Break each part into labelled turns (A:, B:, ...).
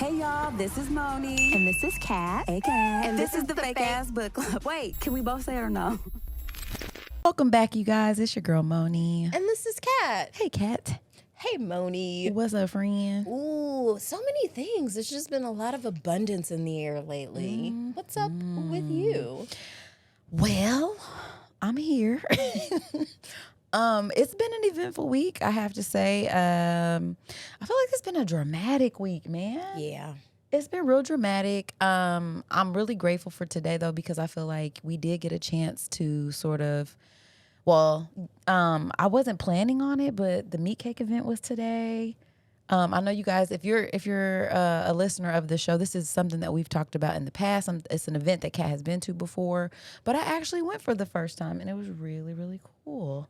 A: Hey y'all, this is Moni.
B: And this is Kat.
A: Hey Kat. And this is the Fake Ass Book Club. Wait, can we both say it or no?
C: Welcome back, you guys. It's your girl, Moni.
D: And this is Kat.
C: Hey, Kat.
D: Hey, Moni.
C: What's up, friend?
D: Ooh, so many things. There's just been a lot of abundance in the air lately. What's up with you?
C: Well, I'm here. It's been an eventful week, I have to say. I feel like it's been a dramatic week, man.
D: Yeah.
C: It's been real dramatic. I'm really grateful for today, though, because I feel like we did get a chance to sort of, I wasn't planning on it, but the meat cake event was today. I know you guys, if you're a listener of the show, this is something that we've talked about in the past. It's an event that Kat has been to before, but I actually went for the first time, and it was really, really cool.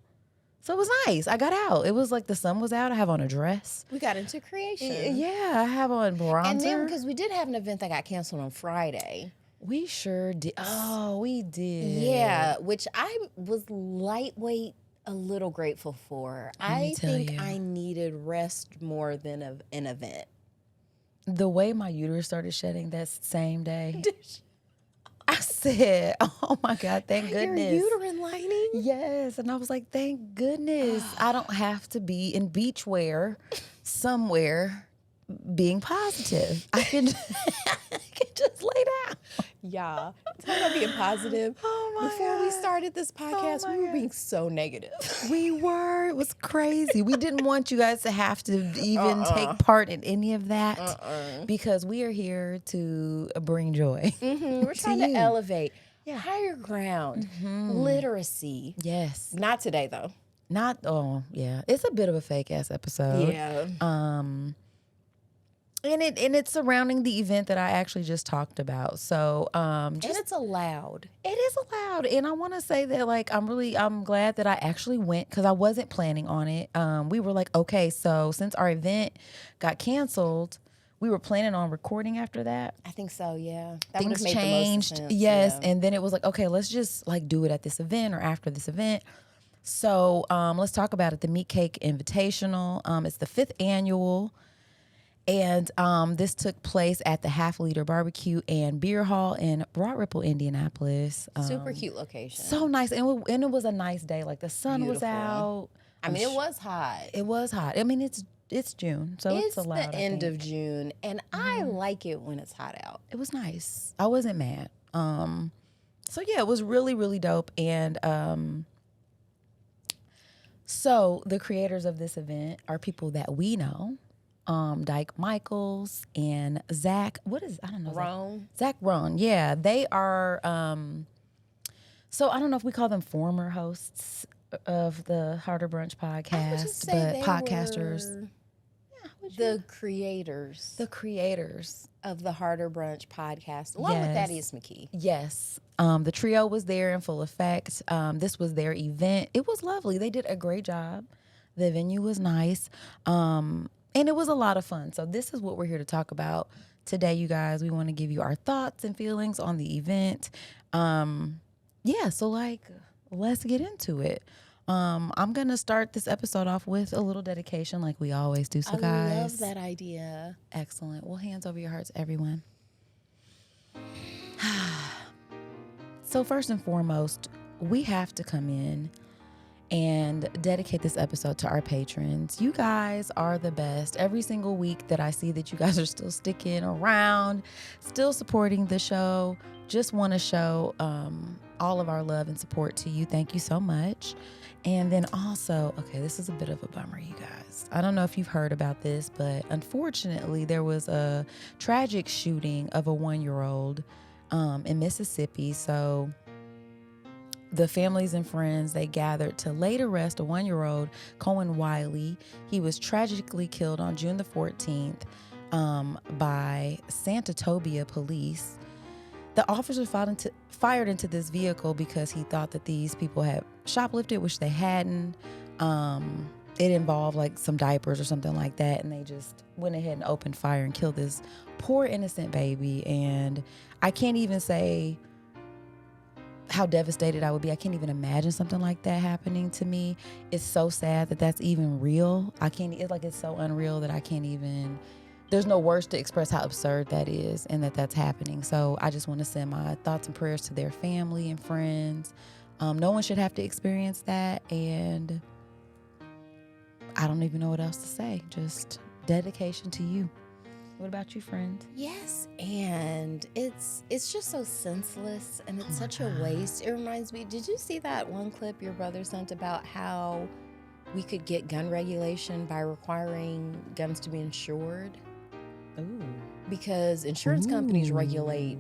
C: So it was nice. I got out. It was like the sun was out. I have on a dress.
D: We got into creation.
C: Yeah, I have on bronzer.
D: And then because we did have an event that got canceled on Friday.
C: We sure did. Oh, we did.
D: Yeah, which I was lightweight a little grateful for. I think I needed rest more than an event.
C: The way my uterus started shedding that same day, I said, oh my God, thank goodness.
D: Your uterine lining?
C: Yes. And I was like, thank goodness. I don't have to be in beachwear somewhere being positive. I can just lay down.
D: Yeah. Talk about being positive.
C: Oh my
D: Before
C: God.
D: we started this podcast,
C: my
D: we were
C: God.
D: being so negative.
C: We were. It was crazy. We didn't want you guys to have to even take part in any of that because we are here to bring joy.
D: We're trying to
C: you.
D: elevate higher ground, literacy.
C: Yes.
D: Not today, though.
C: Yeah. It's a bit of a fake ass episode.
D: Yeah.
C: And it's surrounding the event that I actually just talked about. So
D: And it's allowed.
C: it is allowed. And I want to say that like I'm glad that I actually went because I wasn't planning on it. We were like, okay, so since our event got canceled, we were planning on recording after that.
D: I think so, yeah. That
C: Things
D: would've made
C: changed.
D: the most sense,
C: Yes.
D: yeah.
C: And then it was like, okay, let's just like do it at this event or after this event. So let's talk about it. The Meat Cake Invitational. It's the 5th annual. And this took place at the Half Liter Barbecue and Beer Hall in Broad Ripple, Indianapolis.
D: Super cute location.
C: So nice. And it was a nice day. Like the sun was
D: Beautiful.
C: out.
D: I mean, it was hot.
C: It was hot. I mean, it's June, so it's allowed.
D: the end of June, and I like it when it's hot out.
C: It was nice. I wasn't mad. So yeah, it was really, really dope. And so the creators of this event are people that we know. Dyke Michaels and Zach. I don't know.
D: Roan.
C: Zach Roan. Yeah, they are. So I don't know if we call them former hosts of the Harder Brunch podcast,
D: I would just say
C: but
D: they
C: podcasters.
D: were the creators.
C: The creators.
D: Of the Harder Brunch podcast, along with
C: Yes.
D: Thaddaeus McKee.
C: Yes. The trio was there in full effect. This was their event. It was lovely. They did a great job. The venue was nice. And it was a lot of fun. So this is what we're here to talk about today, you guys. We want to give you our thoughts and feelings on the event. So like, let's get into it. I'm going to start this episode off with a little dedication like we always do. So guys.
D: I love that idea.
C: Excellent. Well, hands over your hearts, everyone. So first and foremost, we have to come in and dedicate this episode to our patrons. You guys are the best. Every single week that I see that you guys are still sticking around, still supporting the show, just want to show all of our love and support to you. Thank you so much. And then also, okay, this is a bit of a bummer, you guys. I don't know if you've heard about this, but unfortunately, there was a tragic shooting of a 1-year-old in Mississippi. So the families and friends, they gathered to lay to rest a 1-year-old, Cohen Wiley. He was tragically killed on June the 14th by Santa Tobia police. The officer fired into this vehicle because he thought that these people had shoplifted, which they hadn't. It involved like some diapers or something like that, and they just went ahead and opened fire and killed this poor innocent baby. And I can't even say how devastated I would be. I can't even imagine something like that happening to me. It's so sad that that's even real. It's so unreal that I can't even there's no words to express how absurd that is and that's happening. So I just want to send my thoughts and prayers to their family and friends. No one should have to experience that. And I don't even know what else to say. Just dedication to you. What about you, friend?
D: Yes, and it's just so senseless, and it's such a waste. It reminds me, did you see that one clip your brother sent about how we could get gun regulation by requiring guns to be insured?
C: Ooh.
D: Because insurance companies regulate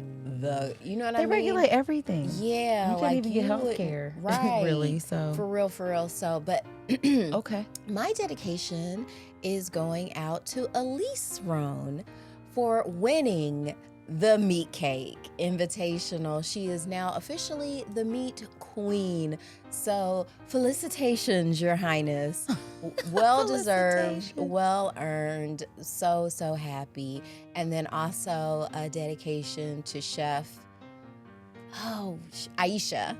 D: you know what I mean?
C: They regulate everything.
D: Yeah.
C: You can't even get health care.
D: Right.
C: Really, so.
D: For real. So, but
C: okay.
D: My dedication is going out to Elise Roan for winning the Meat Cake Invitational. She is now officially the Meat Queen. So felicitations, Your Highness. Well deserved, well earned. So happy. And then also a dedication to Chef Aisha,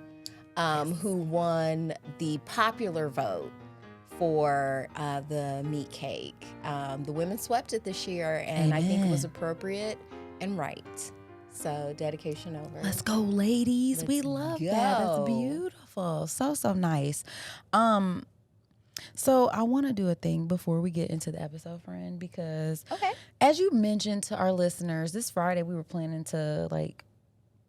D: who won the popular vote for the meat cake. The women swept it this year, and I think it was appropriate and right. So dedication over.
C: Let's go, ladies. We love that. That's beautiful. So nice. So I want to do a thing before we get into the episode, friend, because as you mentioned to our listeners, this Friday we were planning to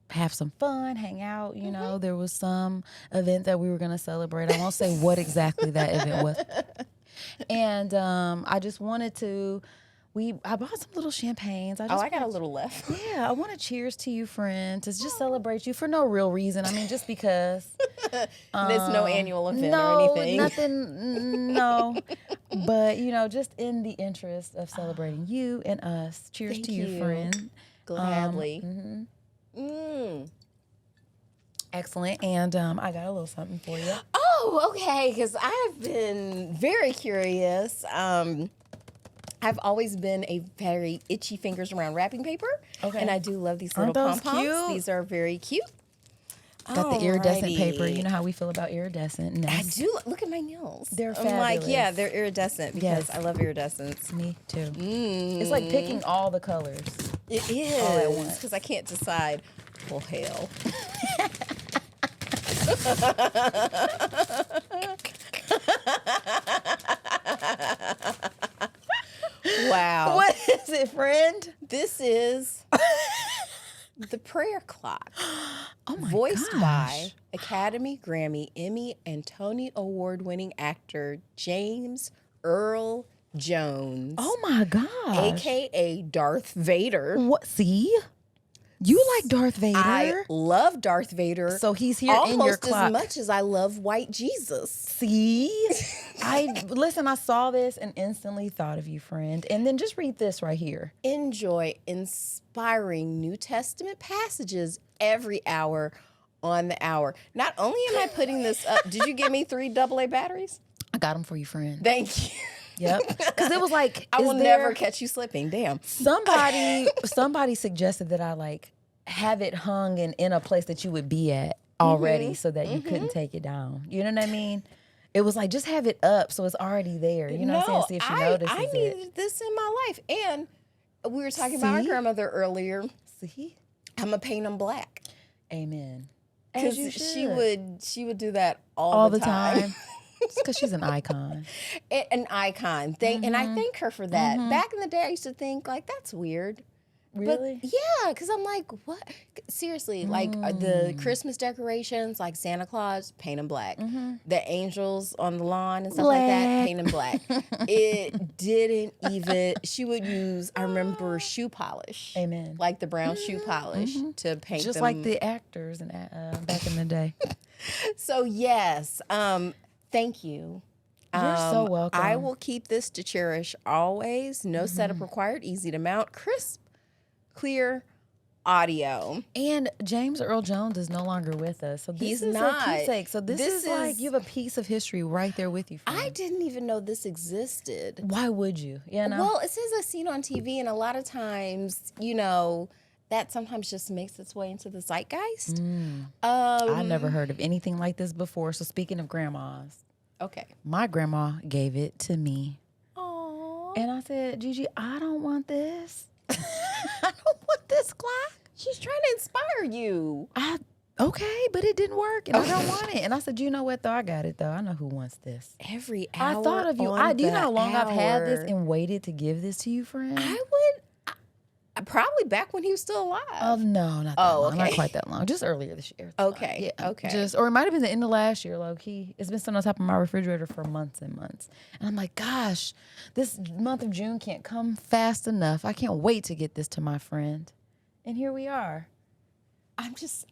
C: have some fun, hang out. You know, there was some event that we were going to celebrate. I won't say what exactly that event was. And I just wanted to, I bought some little champagnes. I got
D: a little left.
C: Yeah, I want to cheers to you, friend, to just celebrate you for no real reason. I mean, just because.
D: There's no annual event or anything.
C: No. But, just in the interest of celebrating you and us. Cheers to you, friend.
D: Gladly.
C: Excellent. And I got a little something for you.
D: Oh, okay, because I've been very curious. I've always been a very itchy fingers around wrapping paper. Okay. And I do love these little pom-poms. Cute? These are very cute.
C: Got the iridescent paper. You know how we feel about iridescent.
D: I do. Look at my nails.
C: They're fabulous.
D: They're iridescent because I love iridescence.
C: Me too. It's like picking all the colors.
D: It is. All at once. Because I can't decide. Well, hell. Wow.
C: What is it, friend?
D: This is the prayer clock.
C: Oh my
D: voiced
C: gosh.
D: by Academy, Grammy, Emmy, and Tony Award-winning actor James Earl Jones.
C: Oh my gosh.
D: AKA Darth Vader.
C: What? See? You like Darth Vader?
D: I love Darth Vader.
C: So he's here in your clock.
D: Almost as much as I love white Jesus.
C: See? I saw this and instantly thought of you, friend. And then just read this right here.
D: Enjoy inspiring New Testament passages every hour on the hour. Not only am I putting this up, did you give me 3 AA batteries?
C: I got them for you, friend.
D: Thank you.
C: Yep. Because it was like,
D: I will never catch you slipping. Damn.
C: Somebody suggested that I have it hung in a place that you would be at already so that you couldn't take it down. You know what I mean? It was like, just have it up so it's already there. You know what I'm saying? See if she notices
D: I needed this in my life. And we were talking about our grandmother earlier.
C: See?
D: I'm going to paint them black.
C: Amen.
D: Because she would do that all the time.
C: It's because she's an icon.
D: An icon. And I thank her for that. Back in the day, I used to think, that's weird.
C: Really?
D: But yeah, because I'm like, what? Seriously, the Christmas decorations, like Santa Claus, paint them black. The angels on the lawn and stuff like that, paint them black. It didn't even, she would use, I remember, shoe polish.
C: Amen.
D: Like the brown shoe polish to paint
C: just
D: them.
C: like the actors back in the day.
D: So yes, thank you.
C: You're so welcome.
D: I will keep this to cherish always. No setup required. Easy to mount. Crisp, clear audio.
C: And James Earl Jones is no longer with us. So this is a keepsake. So this is like you have a piece of history right there with you, friend.
D: I didn't even know this existed.
C: Why would you? You know?
D: Well, it says I've seen on TV, and a lot of times, that sometimes just makes its way into the zeitgeist.
C: I've never heard of anything like this before. So speaking of grandmas.
D: Okay.
C: My grandma gave it to me.
D: Aww.
C: And I said, Gigi, I don't want this. I don't want this clock.
D: She's trying to inspire you.
C: Okay, but it didn't work, and I don't want it. And I said, you know what, though? I got it, though. I know who wants this.
D: Every hour
C: I thought of you. Do you know how long I've had this and waited to give this to you, friend?
D: I would probably back when he was still alive.
C: Oh, no, not that long. Not quite that long. Just earlier this year.
D: Okay,
C: Yeah,
D: okay.
C: Or it might have been the end of last year, low-key. It's been sitting on top of my refrigerator for months and months. And I'm like, gosh, this month of June can't come fast enough. I can't wait to get this to my friend. And here we are.
D: I'm just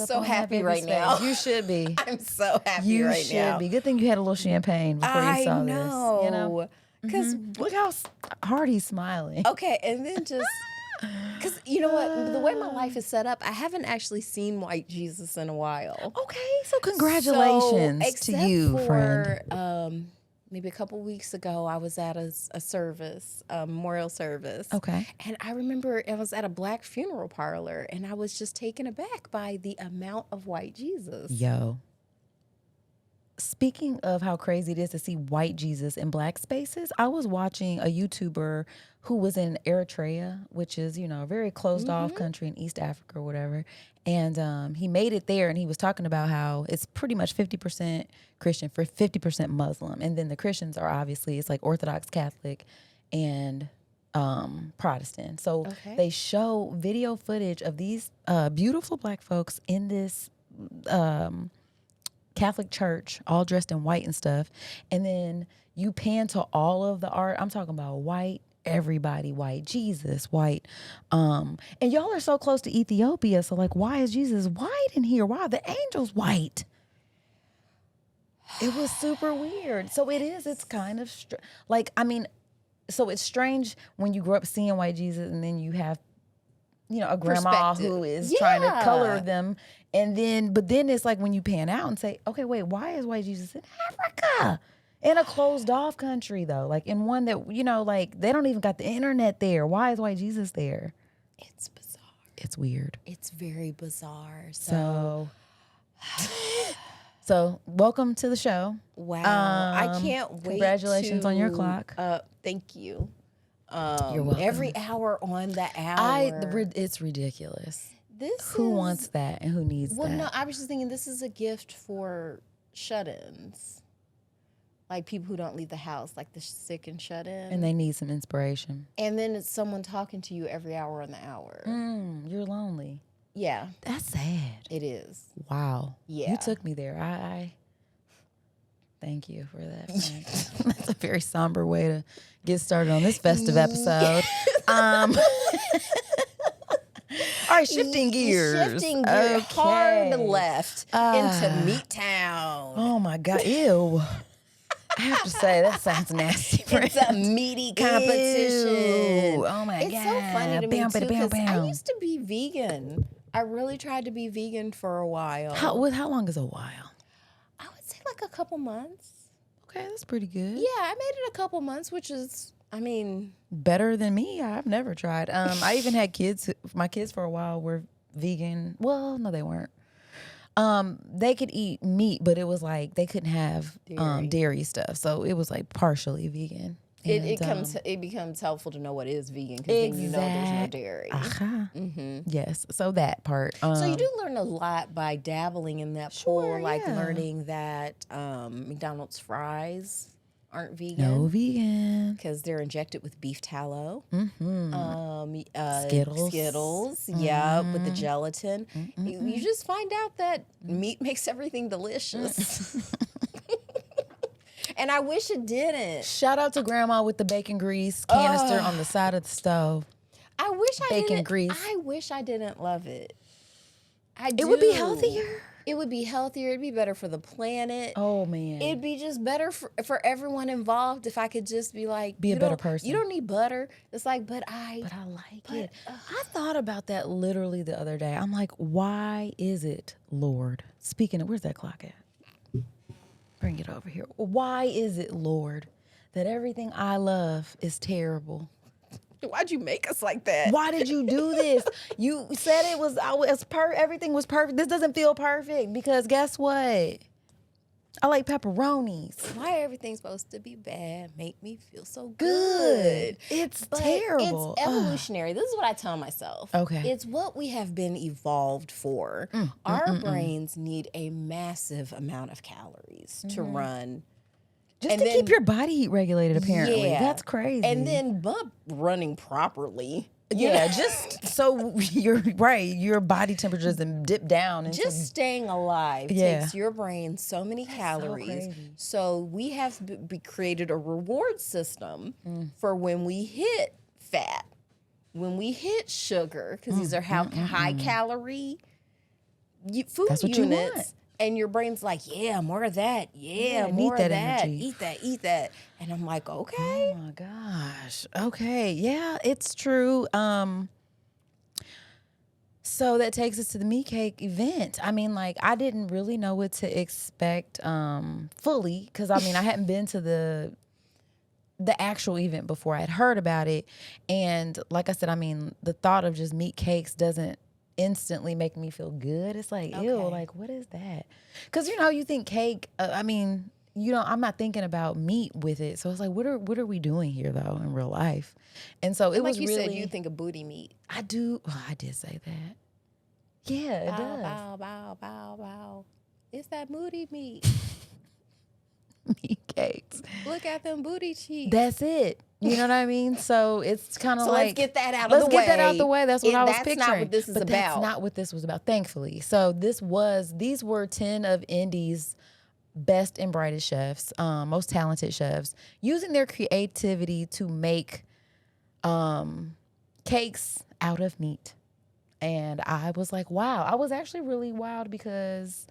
D: so happy right now.
C: You should be.
D: I'm so happy right now.
C: You should be. Good thing you had a little champagne before you saw this. You know?
D: Because
C: look how hard he's smiling.
D: Okay, and then just because you know what, the way my life is set up, I haven't actually seen White Jesus in a while.
C: Okay, so congratulations to you, friend.
D: Maybe a couple weeks ago, I was at a service, a memorial service.
C: Okay.
D: And I remember I was at a Black funeral parlor, and I was just taken aback by the amount of white Jesus.
C: Yo. Speaking of how crazy it is to see white Jesus in Black spaces, I was watching a YouTuber who was in Eritrea, which is, a very closed off country in East Africa or whatever. And he made it there, and he was talking about how it's pretty much 50% Christian for 50% Muslim. And then the Christians are obviously, it's like Orthodox Catholic and Protestant. So they show video footage of these beautiful Black folks in this Catholic church, all dressed in white and stuff. And then you pan to all of the art. I'm talking about white, everybody white, Jesus white. And y'all are so close to Ethiopia. So like, why is Jesus white in here? Why are the angels white? It was super weird. So it's kind of so it's strange when you grow up seeing white Jesus and then you have, a grandma who is trying to color them. But then it's like when you pan out and say, okay, wait, why is white Jesus in Africa? In a closed off country though, like in one that, like they don't even got the internet there. Why is white Jesus there?
D: It's bizarre.
C: It's weird.
D: It's very bizarre.
C: So welcome to the show.
D: Wow. I can't wait.
C: Congratulations on your clock.
D: Thank you.
C: You're welcome.
D: Every hour on the hour.
C: It's ridiculous. Who wants that and who needs that?
D: Well, no, I was just thinking this is a gift for shut-ins. Like people who don't leave the house, like the sick and shut-in.
C: And they need some inspiration.
D: And then it's someone talking to you every hour on the hour.
C: You're lonely.
D: Yeah.
C: That's sad.
D: It is.
C: Wow.
D: Yeah.
C: You took me there. I thank you for that. That's a very somber way to get started on this festive episode. All right, shifting gears.
D: Okay. Hard left into Meat Town.
C: Oh my God. Ew. I have to say, that sounds nasty.
D: It's a meaty competition.
C: Ew. Oh my God.
D: It's so funny to me too, because I used to be vegan. I really tried to be vegan for a while.
C: How long is a while?
D: I would say like a couple months.
C: Okay, that's pretty good.
D: Yeah, I made it a couple months, which is,
C: better than me. I've never tried. I even had kids. My kids for a while were vegan. Well, no, they weren't. They could eat meat, but it was like they couldn't have dairy stuff. So it was like partially vegan.
D: It becomes helpful to know what is vegan because then you know there's no dairy.
C: Yes, so that part.
D: So you do learn a lot by dabbling in that pool, like learning that McDonald's fries aren't vegan.
C: No vegan.
D: Because they're injected with beef tallow.
C: Skittles.
D: Yeah, with the gelatin. You just find out that meat makes everything delicious. And I wish it didn't.
C: Shout out to Grandma with the bacon grease canister on the side of the stove.
D: I wish I
C: bacon grease.
D: I wish I didn't love it.
C: It would be healthier.
D: It would be healthier. It'd be better for the planet.
C: Oh, man.
D: It'd be just better for everyone involved if I could just be like...
C: Be a better person.
D: You don't need butter. It's like, but I
C: like it. I thought about that literally the other day. I'm like, why is it, Lord? Speaking of, where's that clock at? Bring it over here. Why is it, Lord, that everything I love is terrible?
D: Why'd you make us like that?
C: Why did you do this? You said everything was perfect. This doesn't feel perfect because guess what? I like pepperonis.
D: Why everything's supposed to be bad make me feel so good?
C: It's
D: But
C: terrible.
D: It's evolutionary. This is what I tell myself.
C: Okay.
D: It's what we have been evolved for. Our brains need a massive amount of calories to run.
C: Just to keep your body heat regulated, apparently.
D: Yeah.
C: That's crazy.
D: And then running properly.
C: Yeah, just so you're right, your body temperature doesn't dip down. Into,
D: Just staying alive takes your brain so many calories. So we have created a reward system for when we hit fat, when we hit sugar, because these are high calorie food
C: That's what
D: units.
C: you want.
D: And your brain's like, yeah, more of that. Yeah,
C: Yeah,
D: more
C: need
D: of
C: that
D: that.
C: energy.
D: Eat that. And I'm like, okay.
C: Oh my gosh. Okay. Yeah, it's true. So that takes us to the meat cake event. I mean, like, I didn't really know what to expect fully, because I mean, I hadn't been to the actual event before. I had heard about it, and like I said, I mean, the thought of just meat cakes doesn't instantly make me feel good. It's like, ew, like, what is that? Because, you think cake, I mean, I'm not thinking about meat with it. So it's like, what are we doing here, though, in real life? And so it was
D: like you
C: really...
D: said, you think of booty meat.
C: I do. Oh, I did say that. Yeah, it does.
D: Bow, bow, bow, bow. It's that booty meat.
C: Meat cakes.
D: Look at them booty cheeks.
C: That's it. You know what I mean? So it's kind of
D: So
C: like...
D: let's get that out of the way.
C: Let's get that out the way. That's what I was picturing.
D: That's not what this is
C: but
D: about.
C: That's not what this was about, thankfully. So these were 10 of Indy's best and brightest chefs, most talented chefs, using their creativity to make cakes out of meat. And I was like, wow. I was actually really wowed because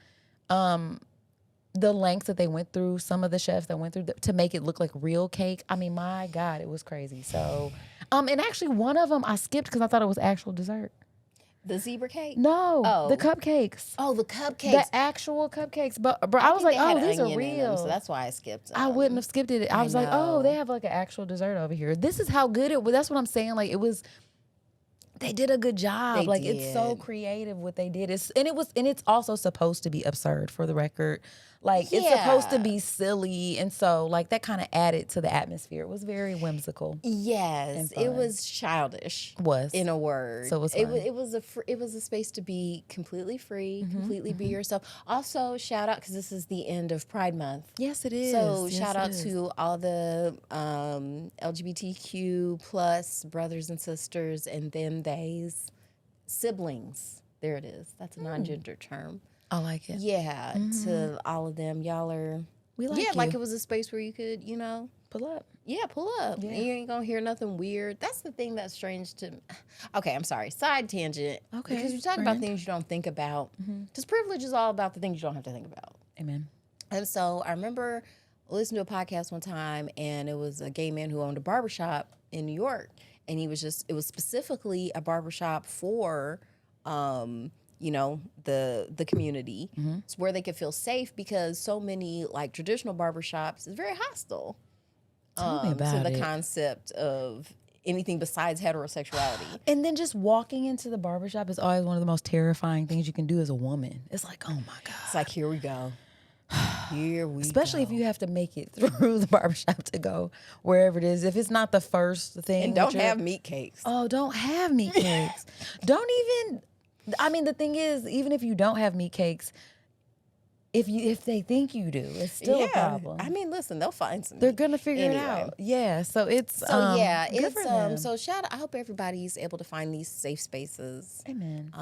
C: the lengths that they went through, some of the chefs that went through to make it look like real cake. I mean, my God, it was crazy. So, and actually one of them I skipped because I thought it was actual dessert.
D: The zebra cake?
C: No, the cupcakes.
D: Oh, the cupcakes.
C: The actual cupcakes. But I was like, oh, these are real.
D: So that's why I skipped them.
C: I wouldn't have skipped it. I was like, oh, they have like an actual dessert over here. This is how good it was. That's what I'm saying. Like, it was... They did a good job. It's so creative what they did. And it's also supposed to be absurd, for the record. Like, it's supposed to be silly. And so, like, that kind of added to the atmosphere. It was very whimsical.
D: Yes, it was childish. In a word.
C: So it was fun.
D: It was a space to be completely free, completely be yourself. Also, shout out, because this is the end of Pride Month.
C: Yes, it is.
D: So shout out to all the LGBTQ plus brothers and sisters and them, theys, siblings. There it is. That's a non-gender term.
C: I like it.
D: Yeah, to all of them. Y'all are...
C: We like you.
D: like it was a space where you could,
C: pull up.
D: Yeah, pull up. Yeah. You ain't gonna hear nothing weird. That's the thing that's strange to... Okay, I'm sorry. Side tangent. Okay. Because you're talking about things you don't think about. Because privilege is all about the things you don't have to think about.
C: Amen.
D: And so I remember listening to a podcast one time, and it was a gay man who owned a barbershop in New York. And it was specifically a barbershop for... the community. It's where they could feel safe, because so many like traditional barbershops is very hostile to the concept of anything besides heterosexuality.
C: And then just walking into the barbershop is always one of the most terrifying things you can do as a woman. It's like, oh my God.
D: It's like, here we go.
C: Especially if you have to make it through the barbershop to go wherever it is. If it's not the first thing.
D: And don't have meat cakes.
C: Oh, don't have meat cakes. Don't even... I mean, the thing is, even if you don't have meat cakes, if they think you do, it's still a problem.
D: I mean, listen, they'll find some.
C: They're gonna figure it out. Yeah. So it's good for them.
D: So shout out. I hope everybody's able to find these safe spaces.
C: Amen.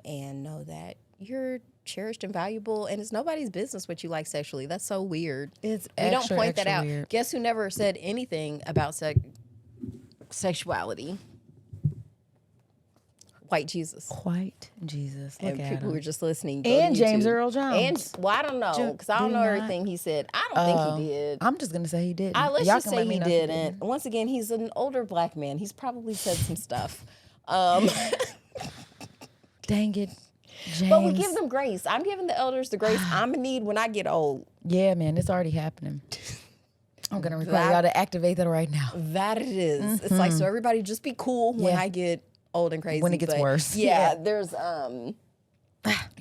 D: And know that you're cherished and valuable, and it's nobody's business what you like sexually. That's so weird.
C: It's
D: we don't point that out.
C: Weird.
D: Guess who never said anything about sexuality? White Jesus.
C: White Jesus. Look
D: and
C: at
D: people
C: him.
D: who are just listening.
C: And James Earl Jones.
D: And, I don't know, because I don't know everything he said. I don't think he did.
C: I'm just going to say he didn't.
D: Let's just say he didn't. Once again, he's an older black man. He's probably said some stuff.
C: Dang it, James.
D: But we give them grace. I'm giving the elders the grace I'm going to need when I get old.
C: Yeah, man, it's already happening. I'm going to require y'all to activate that right now.
D: That it is. It's like, so everybody just be cool when I get old and crazy.
C: When it gets worse.
D: Yeah, there's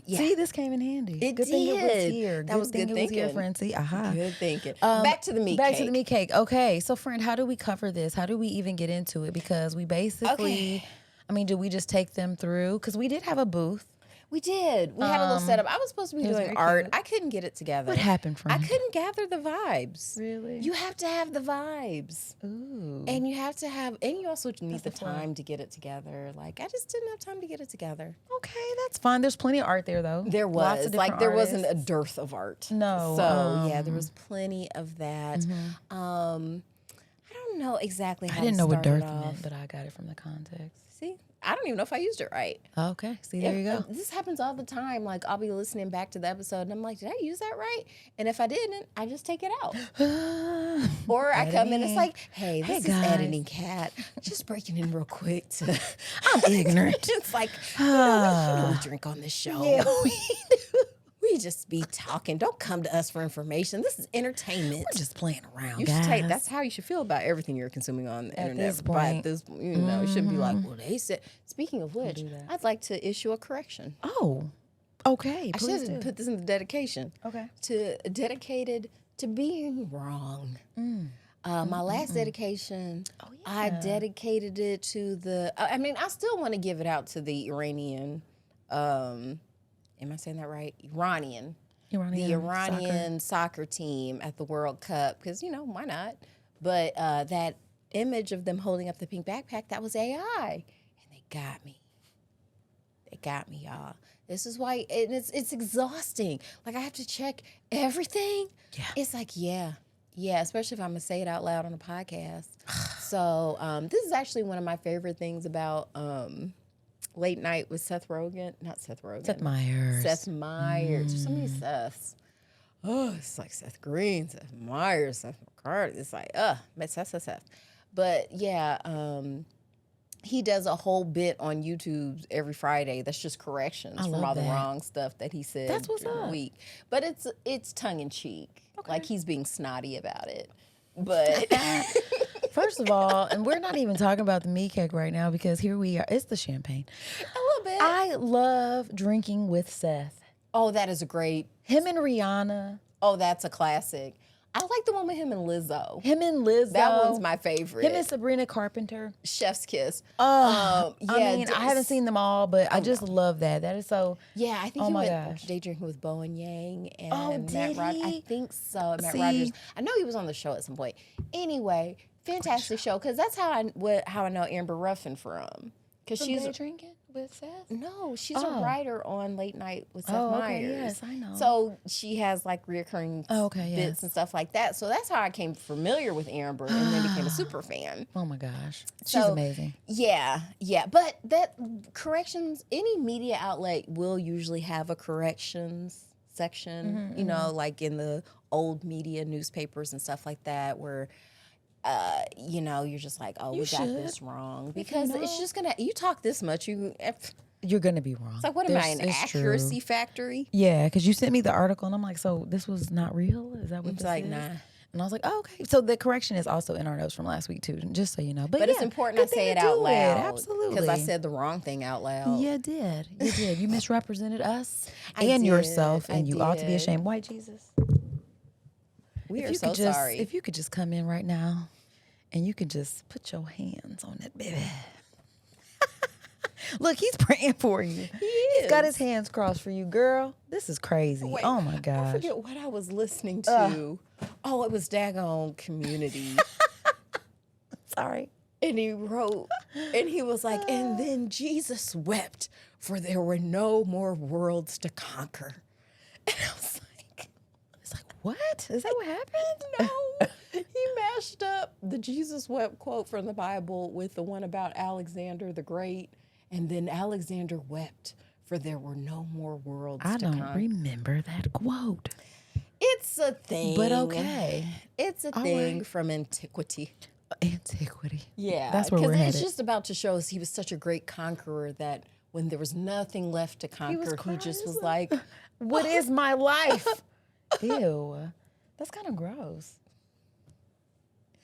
D: Yeah.
C: See, this came in handy.
D: It
C: Good thing it was
D: did.
C: here.
D: That was good
C: thing it was here,
D: thinking.
C: friend. See, aha.
D: Good thinking. Back to the meat cake.
C: Back to the meat cake. Okay, so friend, how do we cover this? How do we even get into it? Because we basically, I mean, do we just take them through? Because we did have a booth.
D: We did. We had a little setup. I was supposed to be doing
C: very
D: art.
C: cute.
D: I couldn't get it together.
C: What happened,
D: I
C: friend?
D: couldn't gather the vibes.
C: Really?
D: You have to have the vibes.
C: Ooh.
D: And you have to have, and you also need the
C: the fun.
D: time to get it together. Like, I just didn't have time to get it together.
C: Okay, that's fine. There's plenty of art there, though.
D: There
C: Lots
D: was.
C: of
D: Like,
C: different
D: there wasn't a
C: artists.
D: dearth of art.
C: No,
D: So, yeah, there was plenty of that.
C: Mm-hmm.
D: I don't know exactly how
C: I didn't
D: to
C: know what
D: start it
C: dearth
D: off.
C: meant, but I got it from the context.
D: See? I don't even know if I used it right.
C: Okay, see, there you go.
D: This happens all the time. Like, I'll be listening back to the episode and I'm like, did I use that right? And if I didn't, I just take it out. Or I come in, it's like, hey, this is
C: guys.
D: editing Kat. Just breaking in real quick to
C: I'm ignorant.
D: it's like, you know, we drink on this show.
C: Yeah, we do.
D: We just be talking. Don't come to us for information. This is entertainment.
C: We're just playing around,
D: You
C: guys.
D: should take. That's how you should feel about everything you're consuming on the internet.
C: this
D: But
C: point.
D: this, you know, you shouldn't be like, well, they said. Speaking of which,
C: do that.
D: I'd like to issue a correction.
C: Oh, okay.
D: I
C: Please
D: should
C: do.
D: have put this in the dedication.
C: Okay.
D: To dedicated to being wrong. My last dedication, I dedicated it to the. I mean, I still want to give it out to the Iranian. Am I saying that right? Iranian. The Iranian soccer team at the World Cup, because, you know, why not? But that image of them holding up the pink backpack, that was AI. And they got me. They got me, y'all. This is why, and it's exhausting. Like, I have to check everything.
C: Yeah.
D: It's like, yeah, especially if I'm going to say it out loud on a podcast. So this is actually one of my favorite things about Late Night with Seth Rogen. Not Seth Rogen.
C: Seth Meyers.
D: Seth Meyers. There's so many Seths. Oh, it's like Seth Green, Seth Meyers, Seth McCarthy. It's like, Seth. But yeah, he does a whole bit on YouTube every Friday that's just corrections
C: I
D: from
C: love
D: all the
C: that.
D: wrong stuff that he said
C: That's what's
D: during the
C: up.
D: week. But it's tongue in cheek. Like, he's being snotty about it. But
C: First of all, and we're not even talking about the meat cake right now because here we are. It's the champagne.
D: a little bit.
C: I love drinking with Seth.
D: Oh, that is a great.
C: Him and Rihanna.
D: Oh, that's a classic. I like the one with him and Lizzo.
C: Him and Lizzo.
D: That one's my favorite.
C: Him and Sabrina Carpenter.
D: Chef's Kiss.
C: I
D: Yeah,
C: mean, I haven't seen them all, but I just love that. That is so.
D: Yeah, I think
C: Oh
D: he
C: my
D: went
C: gosh.
D: day drinking with Bo and Yang and
C: Oh,
D: Matt
C: did
D: Rogers. I
C: he?
D: think so. Matt
C: See?
D: Rogers. I know he was on the show at some point. Anyway, fantastic show because that's how I know Amber Ruffin from. Because she's
C: drinking with Seth.
D: no, she's a
C: Oh.
D: writer on Late Night with Seth
C: Oh, okay,
D: Meyers.
C: yes, I know.
D: So she has like reoccurring
C: Okay,
D: bits
C: yes.
D: and stuff like that. So that's how I came familiar with Amber and then became a super fan.
C: Oh my gosh, she's
D: So,
C: amazing.
D: Yeah. But that corrections, any media outlet will usually have a corrections section, you know, like in the old media newspapers and stuff like that, where, you know, you're just like, oh, we got
C: should.
D: this wrong. Because it's just going to, you talk this much, it's
C: You're gonna be wrong.
D: like, what am I, an
C: It's true.
D: accuracy factory?
C: Yeah, because you sent me the article and I'm like, so this was not real? Is that what
D: It's
C: this
D: like,
C: is?
D: nah.
C: And I was like, oh, okay. So the correction is also in our notes from last week too, just so you know.
D: But
C: yeah,
D: it's important I
C: good thing
D: say
C: to
D: it out
C: do
D: loud.
C: Absolutely.
D: Because I said the wrong thing out loud.
C: You did. You did. You misrepresented us
D: I
C: and
D: did.
C: yourself,
D: I
C: and you ought to be
D: did.
C: ashamed. White Jesus.
D: We
C: If
D: are
C: you
D: so
C: could just,
D: sorry.
C: If you could just come in right now and you could just put your hands on that baby. Look, he's praying for you. He's got his hands crossed for you, girl. This is crazy.
D: Wait,
C: oh my
D: I
C: gosh.
D: forget what I was listening to. Oh, it was daggone Community.
C: Sorry.
D: And he wrote, and he was like, and then Jesus wept, for there were no more worlds to conquer. And I was like,
C: It's like, what? Is that what happened?
D: no. He mashed up the Jesus wept quote from the Bible with the one about Alexander the Great. And then Alexander wept, for there were no more worlds
C: I
D: to
C: don't
D: conquer.
C: remember that quote.
D: It's a thing.
C: But okay.
D: It's a
C: All
D: thing
C: right.
D: from antiquity.
C: Antiquity.
D: Yeah.
C: That's where we're
D: it's
C: headed.
D: just about to show us he was such a great conqueror that when there was nothing left to conquer, he just was like,
C: What is my life? Ew. That's kind of gross.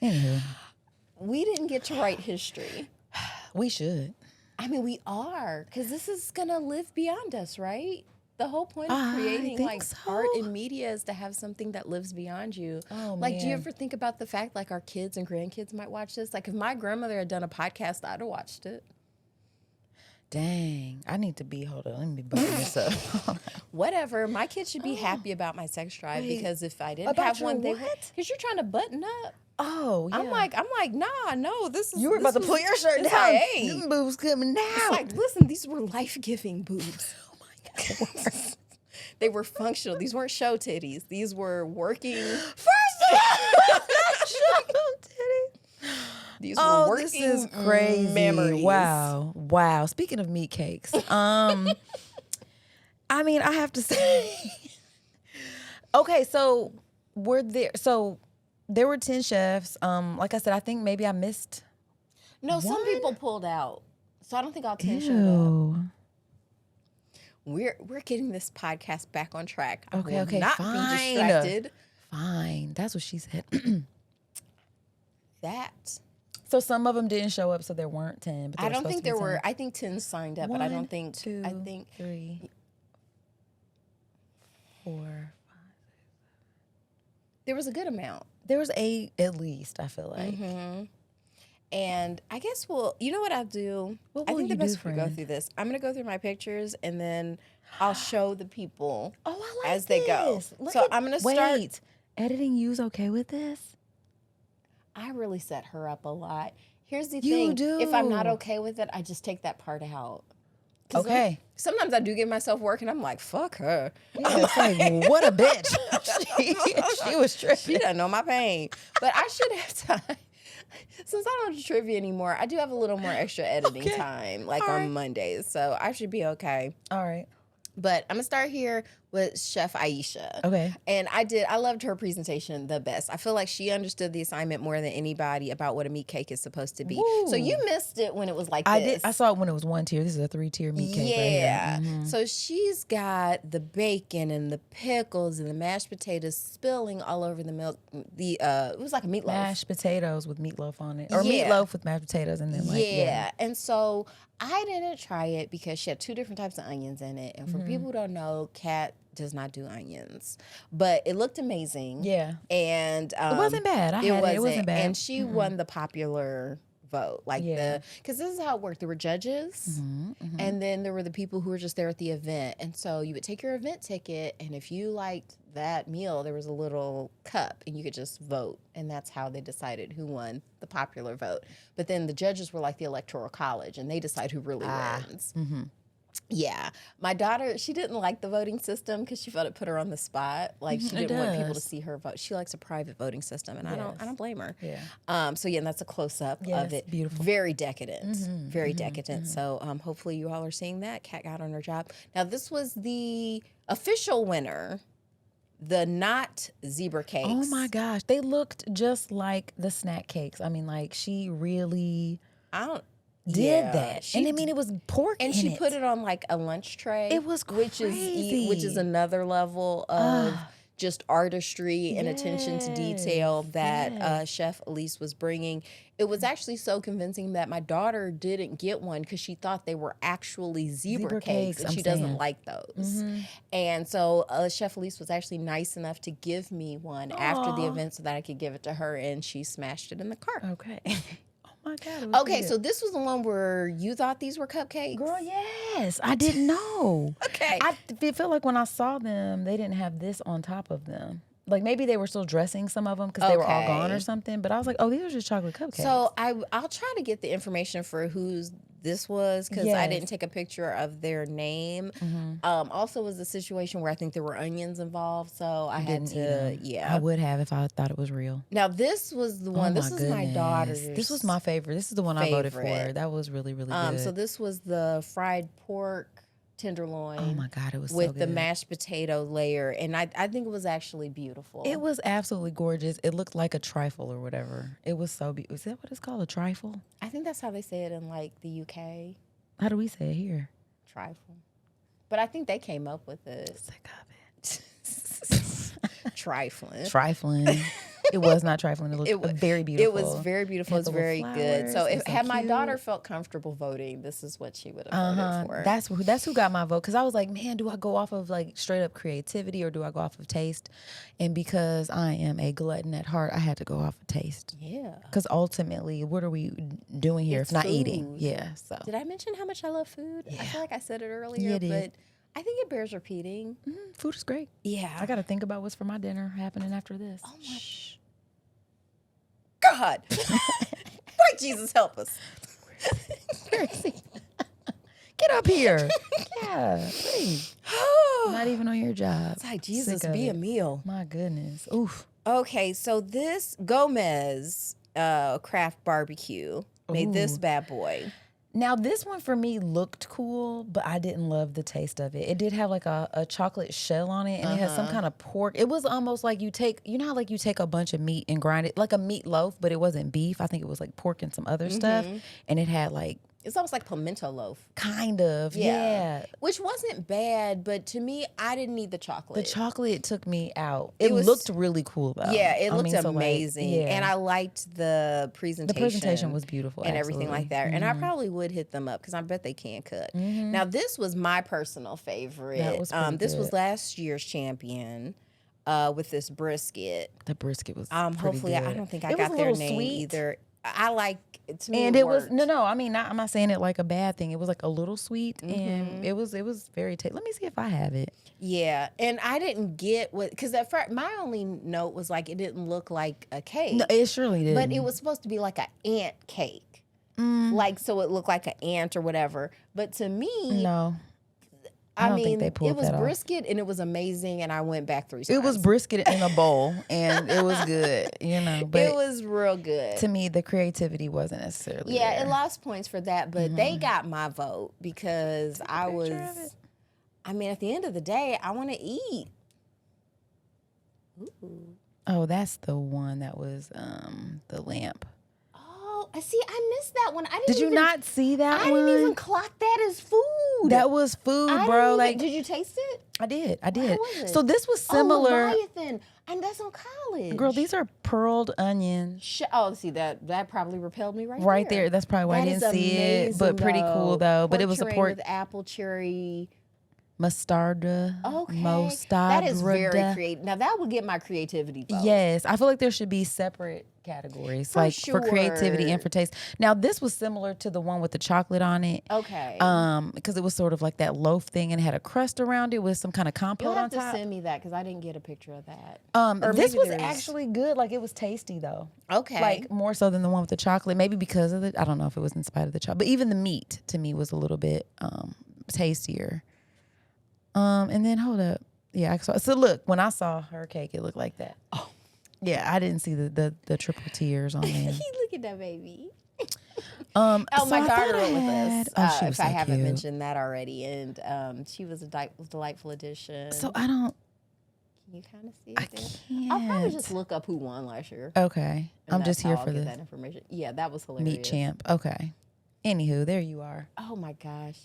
C: Anywho,
D: we didn't get to write history.
C: we should.
D: I mean, we are, because this is going to live beyond us, right? The whole point of
C: I
D: creating
C: think
D: like
C: so.
D: art and media is to have something that lives beyond you.
C: Oh,
D: like, do you
C: man.
D: ever think about the fact like our kids and grandkids might watch this? Like, if my grandmother had done a podcast, I'd have watched it.
C: Dang. I need to be, hold on, let me button this up.
D: Whatever. My kids should be happy about my sex drive
C: Wait,
D: because if I didn't
C: about
D: have
C: your
D: one, they would.
C: what?
D: Because you're trying to button up.
C: Oh, yeah.
D: I'm like, nah, no, this is.
C: You were about to
D: this
C: pull
D: was-
C: your shirt
D: it's
C: down.
D: Like, hey,
C: Them boobs coming down.
D: it's like, listen, these were life-giving boobs.
C: Oh my God.
D: They were functional. These weren't show titties. These were working.
C: First of all,
D: These were working.
C: this is crazy.
D: Memories.
C: Wow. Speaking of meat cakes, I mean, I have to say, okay, so there were 10 chefs. Like I said, I think maybe I missed.
D: No, some
C: One?
D: people pulled out, so I don't think all 10 showed up.
C: Ew.
D: We're getting this podcast back on track. I
C: Okay,
D: will
C: okay,
D: not
C: fine.
D: be distracted.
C: Fine. That's what she said.
D: That
C: So some of them didn't show up, so there weren't 10. But
D: I
C: there
D: don't
C: supposed
D: think
C: to be
D: there were.
C: 10.
D: I think 10 signed up, but I don't think.
C: Two,
D: I think
C: 3, 4.
D: there was a good amount.
C: There was 8 at least, I feel like.
D: Mm-hmm. And I guess you know what I'll do?
C: What
D: I
C: will
D: think
C: you
D: the best
C: do,
D: if we go
C: friend?
D: through this. I'm going to go through my pictures and then I'll show the people
C: Oh, I like
D: as they go.
C: this. Look
D: So
C: at-
D: I'm going to start.
C: Wait, editing you's okay with this?
D: I really set her up a lot. Here's the
C: You
D: thing. If I'm not
C: do.
D: okay with it, I just take that part out. 'Cause
C: Okay.
D: sometimes I do give myself work and I'm like, fuck her.
C: Yeah, it's like, what a bitch. she was
D: She
C: tripping.
D: doesn't know my pain. But I should have time. Since I don't do trivia anymore, I do have a little more extra editing
C: Okay.
D: time, like
C: All
D: on
C: right.
D: Mondays. So I should be okay.
C: All right.
D: But I'm going to start here with Chef Aisha.
C: Okay.
D: And I loved her presentation the best. I feel like she understood the assignment more than anybody about what a meat cake is supposed to be. So you missed it when it was like
C: I
D: this.
C: did. I saw it when it was 1 tier. This is a 3-tier meat cake
D: Yeah.
C: right here. Mhm.
D: So she's got the bacon and the pickles and the mashed potatoes spilling all over the milk. It was like a meatloaf.
C: Mashed potatoes with meatloaf on it. Or
D: Yeah.
C: meatloaf with mashed potatoes and then like,
D: Yeah. And so I didn't try it because she had 2 different types of onions in it. And for people who don't know, Kat does not do onions. But it looked amazing.
C: Yeah.
D: And
C: It wasn't bad. I had it. It wasn't bad.
D: And she won the popular vote. Like
C: Yeah.
D: because this is how it worked. There were judges. And then there were the people who were just there at the event. And so you would take your event ticket, and if you liked that meal, there was a little cup, and you could just vote. And that's how they decided who won the popular vote. But then the judges were like the Electoral College, and they decide who really wins. Yeah. My daughter, she didn't like the voting system because she felt it put her on the spot. Like she didn't want people to
C: does.
D: see her vote. She likes a private voting system, and I don't blame her.
C: Yeah.
D: So yeah, and that's a close up
C: Yes,
D: of it.
C: beautiful.
D: Very decadent. Very decadent. So hopefully you all are seeing that. Kat got on her job. Now this was the official winner, the not zebra cakes.
C: Oh my gosh. They looked just like the snack cakes. I mean, like she really
D: I don't
C: did
D: yeah,
C: that.
D: she
C: And I mean, it was pork
D: and
C: in
D: she put it on like a lunch tray.
C: It was
D: which is
C: crazy.
D: another level of just artistry and attention to detail that Chef Elise was bringing. It was actually so convincing that my daughter didn't get one because she thought they were actually zebra cakes, and
C: I'm
D: she doesn't
C: saying.
D: like those. And so Chef Elise was actually nice enough to give me one after the event so that I could give it to her, and she smashed it in the cart.
C: Okay. Oh my God. it was
D: Okay,
C: good.
D: so this was the one where you thought these were cupcakes?
C: Girl, yes. I didn't know.
D: Okay.
C: I feel like when I saw them, they didn't have this on top of them. Like maybe they were still dressing some of them because they were all gone or
D: Okay.
C: something. But I was like, oh, these are just chocolate cupcakes.
D: So I'll try to get the information for whose this was because I
C: Yes.
D: didn't take a picture of their name. Also was a situation where I think there were onions involved, so I had
C: Didn't eat
D: to
C: 'em.
D: yeah.
C: I would have if I thought it was real.
D: Now this was the one.
C: Oh
D: This
C: my
D: was my
C: goodness.
D: daughter's.
C: This was my favorite. This is the one I voted for.
D: favorite.
C: That was really, really good.
D: So this was the fried pork tenderloin.
C: Oh my God, it was
D: with
C: so
D: the
C: good.
D: mashed potato layer, and I think it was actually beautiful.
C: It was absolutely gorgeous. It looked like a trifle or whatever. It was so beautiful. Is that what it's called? A trifle?
D: I think that's how they say it in like the UK.
C: How do we say it here?
D: Trifle. But I think they came up with it.
C: Sick of it.
D: Trifling.
C: Trifling. It was not trifling. It looked very beautiful.
D: It was very beautiful. It was very good. So if had my daughter felt comfortable voting, this is what she would have voted for.
C: That's who got my vote. Because I was like, man, do I go off of like straight up creativity or do I go off of taste? And because I am a glutton at heart, I had to go off of taste.
D: Yeah.
C: Because ultimately, what are we doing here if not
D: food.
C: eating? Yeah. So
D: did I mention how much I love food?
C: Yeah.
D: I feel like I said it earlier,
C: You did.
D: but I think it bears repeating.
C: food is great.
D: Yeah.
C: I got to think about what's for my dinner happening after this.
D: Oh my God. Right, Jesus, help us.
C: Get up here. Yeah, please. Not even on your job.
D: It's like, Jesus,
C: Sick of
D: be a
C: it.
D: meal.
C: My goodness. Oof.
D: Okay, so this Gomez craft barbecue made this bad boy.
C: Now, this one for me looked cool, but I didn't love the taste of it. It did have like a chocolate shell on it, and it had some kind of pork. It was almost like you take a bunch of meat and grind it, like a meatloaf, but it wasn't beef. I think it was like pork and some other stuff. And it had like,
D: It's almost like pimento loaf.
C: kind of, yeah.
D: Which wasn't bad, but to me, I didn't need the chocolate.
C: The chocolate took me out. It
D: was-
C: looked really cool though.
D: Yeah, it looked
C: so, like,
D: amazing.
C: yeah.
D: And I liked the presentation.
C: The presentation was beautiful.
D: And everything like that.
C: absolutely.
D: And I probably would hit them up because I bet they can cook. Now, this was my personal favorite.
C: That was pretty
D: this was
C: good.
D: last year's champion with this brisket.
C: The brisket was
D: Hopefully,
C: pretty
D: I
C: good.
D: don't think I
C: It was
D: got
C: a
D: their
C: little
D: name
C: sweet.
D: either. I like to me.
C: And
D: it
C: it was
D: worked.
C: no. I mean, I'm not saying it like a bad thing. It was like a little sweet, and it was very tasty. Let me see if I have it.
D: Yeah, and I didn't get what because at first my only note was like it didn't look like a cake.
C: No, it surely did.
D: But it was supposed to be like an ant cake. Like, so it looked like an ant or whatever. But to me,
C: no. I don't
D: mean,
C: think they pulled
D: it was
C: that off.
D: brisket and it was amazing. And I went back 3 times.
C: It was brisket in a bowl, and it was good. But
D: it was real good.
C: to me, the creativity wasn't necessarily.
D: Yeah,
C: there.
D: it lost points for that. But they got my vote because I was,
C: picture of it.
D: I mean, at the end of the day, I want to eat. Ooh.
C: Oh, that's the one that was the lamp.
D: Oh, I see. I missed that one. I didn't.
C: Did you
D: even,
C: not see that
D: I
C: one?
D: didn't even clock that as food.
C: That was food,
D: I
C: bro.
D: didn't
C: Like
D: even, did you taste it?
C: I did.
D: Where was it?
C: So this was
D: Oh,
C: similar.
D: Leviathan. And that's on College.
C: Girl, these are pearled onions.
D: Oh, see, that probably repelled me
C: Right there. That's probably why I
D: That
C: didn't
D: is
C: see it.
D: amazing,
C: But pretty cool though. But it was a
D: Pork
C: pork
D: with apple cherry.
C: mostarda.
D: Okay.
C: Mostarda.
D: That is very creative. Now, that would get my creativity vote.
C: Yes, I feel like there should be separate categories,
D: For
C: like for creativity
D: sure.
C: and for taste. Now, this was similar to the one with the chocolate on it.
D: Okay.
C: Because it was sort of like that loaf thing and it had a crust around it with some kind of
D: You'll
C: compote
D: have
C: on
D: to
C: top.
D: send me that because I didn't get a picture of that. Or
C: This
D: maybe
C: was
D: there's-
C: actually good. Like it was tasty though.
D: Okay.
C: Like more so than the one with the chocolate. Maybe because of I don't know if it was in spite of the chocolate. But even the meat to me was a little bit tastier. And then hold up. Yeah, so look, when I saw her cake, it looked like that. Oh. Yeah, I didn't see the triple tears on there.
D: Look at that baby.
C: Oh,
D: My daughter went with us.
C: Oh, she was
D: if
C: so
D: I haven't
C: cute.
D: mentioned that already, and she was a delightful addition.
C: So I don't.
D: Can you kind of see
C: I
D: it there?
C: can't.
D: I'll probably just look up who won last year.
C: Okay,
D: and
C: I'm just
D: that's
C: here
D: how
C: for
D: I'll get
C: the
D: that information. Yeah, that was hilarious.
C: meat champ. Okay. Anywho, there you are.
D: Oh my gosh.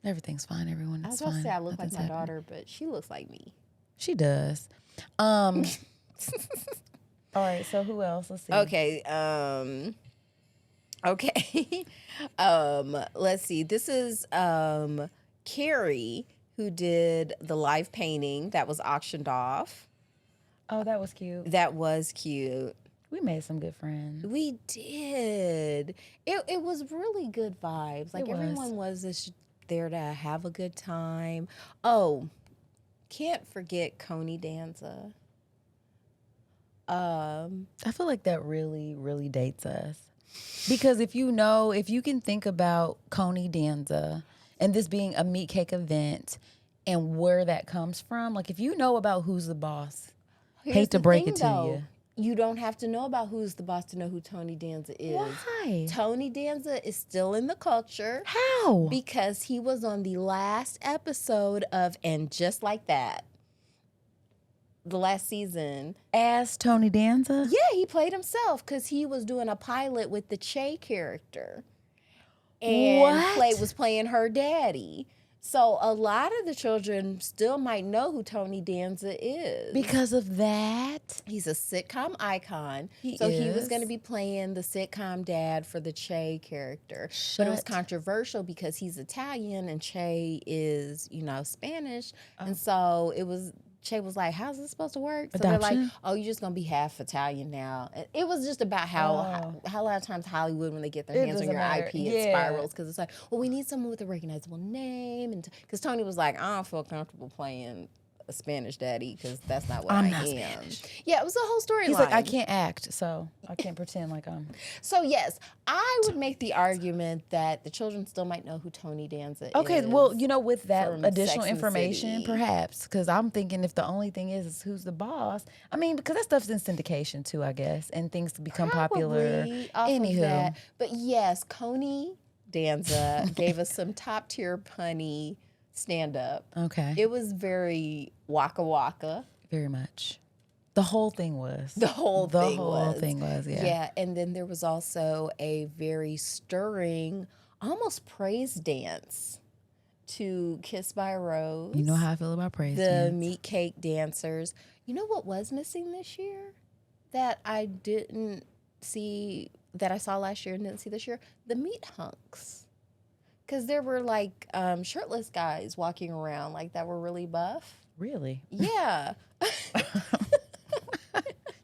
C: Everything's fine, everyone.
D: I was
C: It's
D: about to
C: fine.
D: say I look like
C: Nothing's
D: my
C: happening.
D: daughter, but she looks like me.
C: She does. All right. So who else? Let's see.
D: Okay. Okay. Let's see. This is Carrie who did the live painting that was auctioned off.
C: Oh, that was cute.
D: That was cute.
C: We made some good friends.
D: We did. It was really good vibes. Like
C: It was.
D: everyone was just there to have a good time. Oh, can't forget Coney Danza.
C: I feel like that really, really dates us. Because if you can think about Coney Danza and this being a meat cake event and where that comes from, like if you know about Who's the Boss,
D: Here's
C: hate to
D: the
C: break
D: thing,
C: it to
D: though.
C: you.
D: You don't have to know about Who's the Boss to know who Tony Danza is.
C: Why?
D: Tony Danza is still in the culture
C: How?
D: because he was on the last episode of And Just Like That. The last season.
C: As Tony Danza?
D: Yeah, he played himself because he was doing a pilot with the Che character. And
C: What?
D: was playing her daddy. So a lot of the children still might know who Tony Danza is.
C: Because of that?
D: He's a sitcom icon.
C: He
D: was
C: is.
D: going to be playing the sitcom dad for the Che character. But it was controversial because he's Italian and Che is, Spanish. And so Che was like, how's this supposed to work? So they're like, oh, you're just going to be half Italian now. And it was just about how a lot of times Hollywood, when they get their hands on your IP, it spirals. Because it's like, well, we need someone with a recognizable name. And because Tony was like, I don't feel comfortable playing a Spanish daddy because that's not what I am.
C: Spanish.
D: Yeah, it was a whole storyline.
C: He's like, I can't act, so I can't pretend like I'm.
D: So yes, I would make the argument that the children still might know who Tony Danza is.
C: Okay, well, with that
D: from
C: additional
D: Sex and the
C: information,
D: City.
C: perhaps, because I'm thinking if the only thing is who's the boss. I mean, because that stuff's in syndication too, I guess, and things become popular.
D: Probably off of that. But yes, Coney Danza gave us some top tier punny stand up.
C: Okay.
D: It was very waka waka.
C: Very much. The whole thing was.
D: The whole thing
C: was, yeah.
D: Yeah, and then there was also a very stirring, almost praise dance to Kiss by a Rose.
C: You know how I feel about praise dance.
D: The meat cake dancers. You know what was missing this year that I didn't see, that I saw last year and didn't see this year? The meat hunks. Because there were like shirtless guys walking around like that were really buff.
C: Really?
D: Yeah.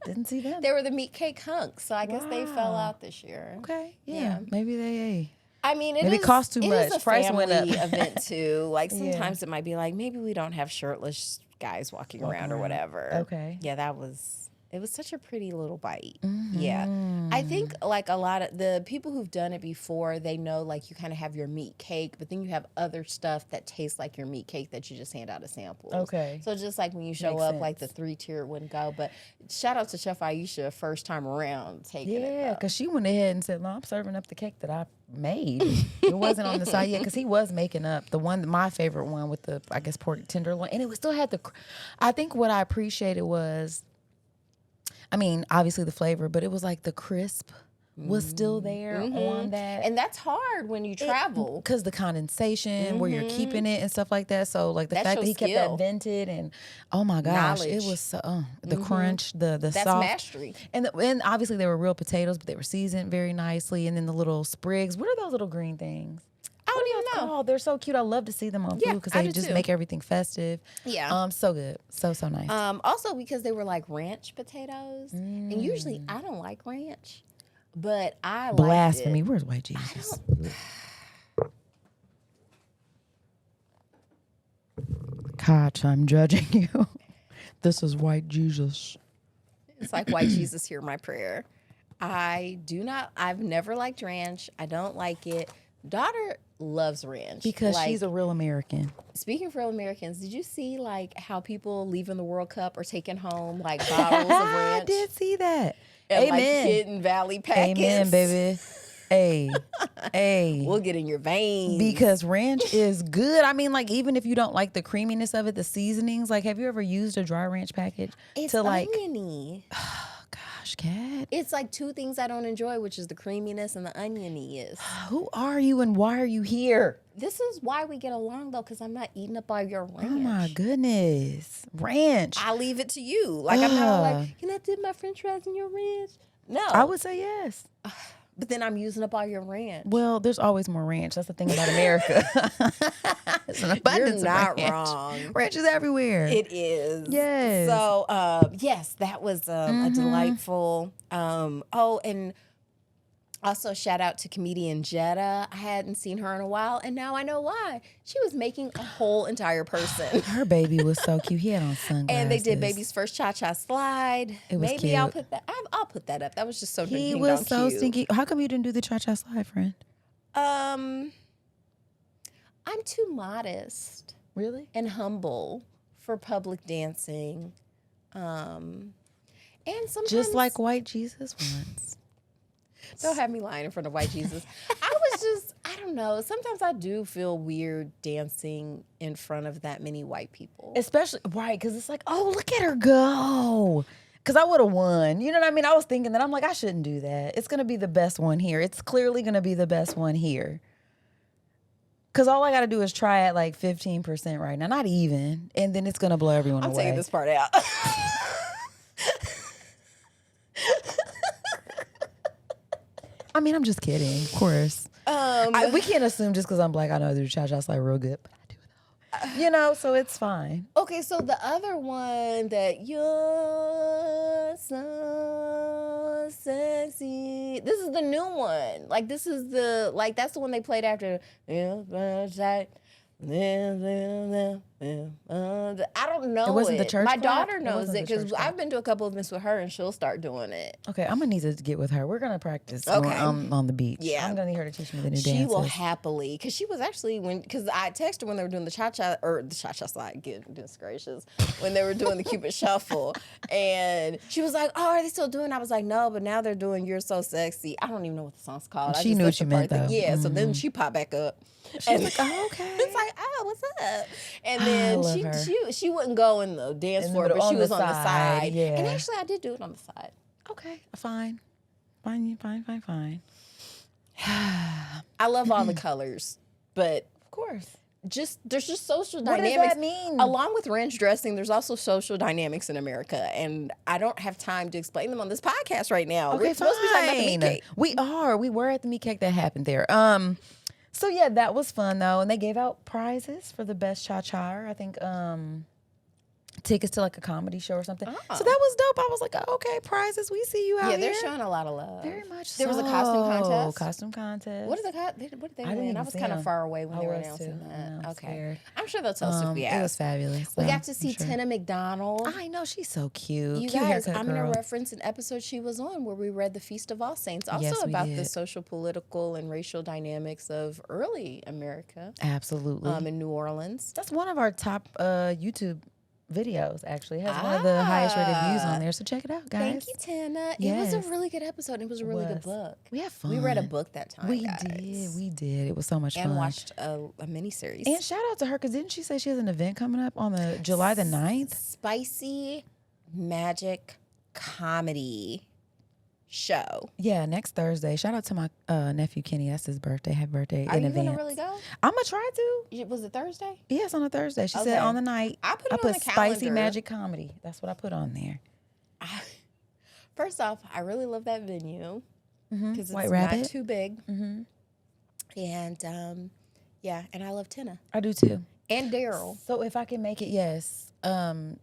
C: Didn't see them.
D: They were the meat cake hunks, so I guess they fell out this year.
C: Okay, yeah. Maybe they.
D: I mean,
C: maybe it cost too much.
D: Is a
C: Price went up.
D: event too. Like sometimes it might be like maybe we don't have shirtless guys walking around or whatever.
C: Okay.
D: Yeah, it was such a pretty little bite.
C: Mm-hmm.
D: Yeah. I think like a lot of the people who've done it before, they know like you kind of have your meat cake, but then you have other stuff that tastes like your meat cake that you just hand out as samples.
C: Okay.
D: So just like when you show up, like the 3-tier wouldn't go. But shout out to Chef Aisha, first time around taking it.
C: Yeah, because she went ahead and said, no, I'm serving up the cake that I made. It wasn't on the side yet because he was making up my favorite one with the, I guess, pork tenderloin. And it still had I think what I appreciated was, I mean, obviously the flavor, but it was like the crisp was still there on that.
D: And that's hard when you travel.
C: Because the condensation, where you're keeping it and stuff like that. So, like, the fact that he kept that vented and, oh, my gosh, it was so, the crunch, the
D: that's
C: soft.
D: mastery.
C: And obviously they were real potatoes, but they were seasoned very nicely. And then the little sprigs. What are those little green things?
D: I don't even know.
C: Oh, they're so cute. I love to see them on food because they just make everything festive.
D: Yeah.
C: So good. So nice.
D: Also because they were like ranch potatoes. And usually I don't like ranch, but I like
C: Blasphemy. Where's White Jesus? Koch, I'm judging you. This is White Jesus.
D: It's like White Jesus, hear my prayer. I've never liked ranch. I don't like it. Daughter loves ranch
C: because she's a real American.
D: Speaking of real Americans, did you see like how people leaving the World Cup are taking home like bottles of ranch?
C: I did see that.
D: And
C: Amen.
D: like Hidden Valley packets.
C: Amen, baby. Hey.
D: We'll get in your veins.
C: Because ranch is good. I mean, like, even if you don't like the creaminess of it, the seasonings, like, have you ever used a dry ranch package?
D: It's
C: to like,
D: oniony.
C: Gosh, Kat.
D: It's like two things I don't enjoy, which is the creaminess and the oniony-ness.
C: Who are you and why are you here?
D: This is why we get along, though, because I'm not eating up all your ranch.
C: Oh, my goodness. Ranch.
D: I leave it to you. Like, I'm not like, can I dip my french fries in your ranch? No.
C: I would say yes.
D: But then I'm using up all your ranch.
C: Well, there's always more ranch. That's the thing about America. It's an abundance
D: You're not
C: of ranch.
D: wrong.
C: Ranch is everywhere.
D: It is.
C: Yes.
D: So, yes, that was a delightful. And also shout out to comedian Jetta. I hadn't seen her in a while, and now I know why. She was making a whole entire person.
C: Her baby was so cute. He had on sunglasses.
D: And they did baby's first cha-cha slide.
C: It was
D: Maybe
C: cute.
D: I'll put that. I'll put that up. That was just so.
C: He was so stinky. How come you didn't do the cha-cha slide, friend?
D: I'm too modest.
C: Really?
D: And humble for public dancing. And sometimes
C: Just like White Jesus once.
D: Don't have me lying in front of White Jesus. I don't know. Sometimes I do feel weird dancing in front of that many white people.
C: Especially, right, because it's like, oh, look at her go. Because I would have won. You know what I mean? I was thinking that. I'm like, I shouldn't do that. It's going to be the best one here. It's clearly going to be the best one here. Because all I got to do is try at like 15% right now. Not even. And then it's going to blow everyone away.
D: I'm taking this part out.
C: I mean, I'm just kidding. Of course. We can't assume just because I'm black, I know the cha-cha's like real good. But I do though. You know, so it's fine.
D: Okay, so the other one that you're so sexy. This is the new one. Like this is that's the one they played after. I don't know.
C: It wasn't the church
D: My
C: clap?
D: daughter
C: It
D: knows
C: wasn't
D: it
C: the
D: because
C: church clap.
D: I've been to a couple events with her and she'll start doing it.
C: Okay, I'm going to need to get with her. We're going to practice
D: Okay.
C: on the beach.
D: Yeah.
C: I'm going to need her to teach me the new
D: She
C: dances.
D: will happily, because she was actually, because I texted her when they were doing the cha-cha, or the cha-cha slide, goodness gracious, when they were doing the Cupid Shuffle. And she was like, oh, are they still doing it? I was like, no, but now they're doing You're So Sexy. I don't even know what the song's called.
C: She knew what you meant, though.
D: Yeah, so then she popped back up.
C: She was like, oh, okay.
D: It's like, oh, what's up? And
C: I
D: then
C: love her.
D: she wouldn't go in the dance
C: In the
D: floor,
C: middle,
D: but she
C: on
D: was
C: the
D: on the
C: side,
D: side.
C: yeah.
D: And actually, I did do it on the side.
C: Okay, fine. Fine.
D: I love all the colors, but
C: Of course.
D: there's just social
C: What does
D: dynamics.
C: that mean?
D: Along with ranch dressing, there's also social dynamics in America, and I don't have time to explain them on this podcast right now.
C: Okay,
D: We're supposed to be talking about the meat cake.
C: We were at the meat cake that happened there. So yeah, that was fun though, and they gave out prizes for the best cha-cha. I think tickets to like a comedy show or something.
D: Oh.
C: So that was dope. I was like, oh, okay, prizes. We see you out
D: Yeah,
C: here.
D: they're showing a lot of love.
C: Very much.
D: There was a costume contest.
C: Costume contest.
D: What did they
C: I didn't
D: win?
C: even
D: I was
C: see
D: kind of
C: them.
D: far away when
C: I
D: they were
C: was
D: announcing
C: too.
D: that.
C: I know, I'm
D: Okay,
C: scared.
D: I'm sure they'll tell us if we ask.
C: It was fabulous.
D: We
C: though,
D: got to see
C: I'm sure.
D: Tina McDonald.
C: I know, she's so cute.
D: You
C: Cute
D: guys,
C: haircut
D: I'm going
C: girl.
D: to reference an episode she was on where we read The Feast of All Saints, also
C: Yes, we
D: about the
C: did.
D: social, political, and racial dynamics of early America
C: Absolutely.
D: in New Orleans.
C: That's one of our top YouTube videos, actually. It has one of the highest rated views on there, so check it out, guys.
D: Thank you, Tina. It
C: Yes.
D: was a really good episode. It was a really good book.
C: We had fun.
D: We read a book that time,
C: We
D: guys.
C: did. It was so much
D: And
C: fun.
D: watched a miniseries.
C: And shout out to her, because didn't she say she has an event coming up on the July the 9th?
D: Spicy magic comedy show.
C: Yeah, next Thursday. Shout out to my nephew Kenny. That's his birthday. Happy birthday
D: Are
C: in
D: you
C: advance.
D: going to really go?
C: I'm going to try to.
D: Was it Thursday?
C: Yes, on a Thursday. She
D: Okay.
C: said on the night.
D: I put it on the
C: spicy
D: calendar.
C: magic comedy. That's what I put on there.
D: First off, I really love that venue because
C: White
D: it's
C: Rabbit.
D: not too big. And yeah, and I love Tina
C: I do too.
D: and Daryl.
C: So if I can make it, yes.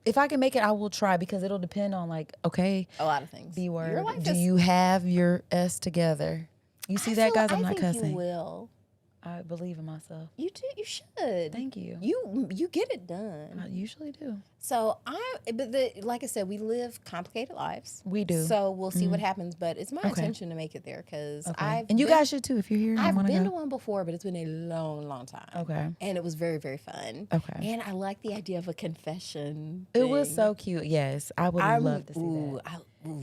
C: If I can make it, I will try, because it'll depend on like, okay,
D: A lot of things.
C: B word.
D: Your life
C: Do
D: is-
C: you have your S together? You see
D: I
C: that,
D: feel-
C: guys? I'm
D: I
C: not
D: think
C: cussing.
D: You will.
C: I believe in myself.
D: You do. You should.
C: Thank you.
D: You get it done.
C: I usually do.
D: So like I said, we live complicated lives.
C: We do.
D: So we'll see what happens. But it's my
C: Okay.
D: intention to make it there because
C: Okay. And you guys should too if you're here. And
D: I've
C: want
D: been
C: to
D: to one before, but it's been a long, long time.
C: Okay.
D: And it was very, very fun.
C: Okay.
D: And I like the idea of a confession.
C: It was
D: thing.
C: so cute. Yes, I would love to see that.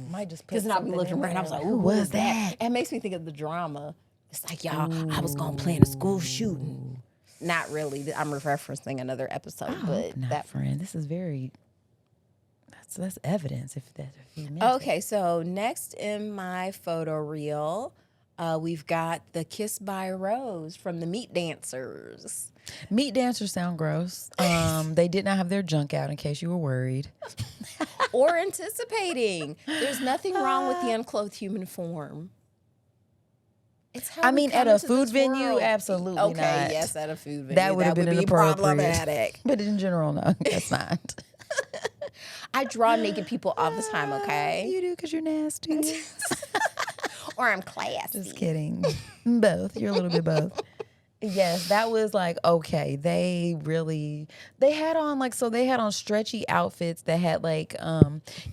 C: Might just put
D: Because then I'll be
C: something
D: looking
C: in
D: around. I was
C: there.
D: like,
C: who
D: "Ooh,
C: was that?
D: It makes me think of the drama. It's like, y'all, I was going to plan a school shooting. Not really. I'm referencing another episode, but
C: Not
D: that.
C: friend. This is very. That's evidence if you meant it.
D: Okay, so next in my photo reel, we've got the Kiss by Rose from the Meat Dancers.
C: Meat dancers sound gross. They did not have their junk out, in case you were worried.
D: Or anticipating. There's nothing wrong with the unclothed human form. It's how
C: I
D: we
C: mean,
D: come
C: at a
D: into
C: food
D: this
C: venue,
D: world.
C: absolutely
D: Okay,
C: not.
D: yes, at a food venue.
C: That would have been
D: be
C: inappropriate.
D: problematic.
C: But in general, no, that's not.
D: I draw naked people all the time, okay?
C: You do because you're nasty.
D: Or I'm classy.
C: Just kidding. Both. You're a little bit both. Yes, that was like, okay, they had on stretchy outfits that had like,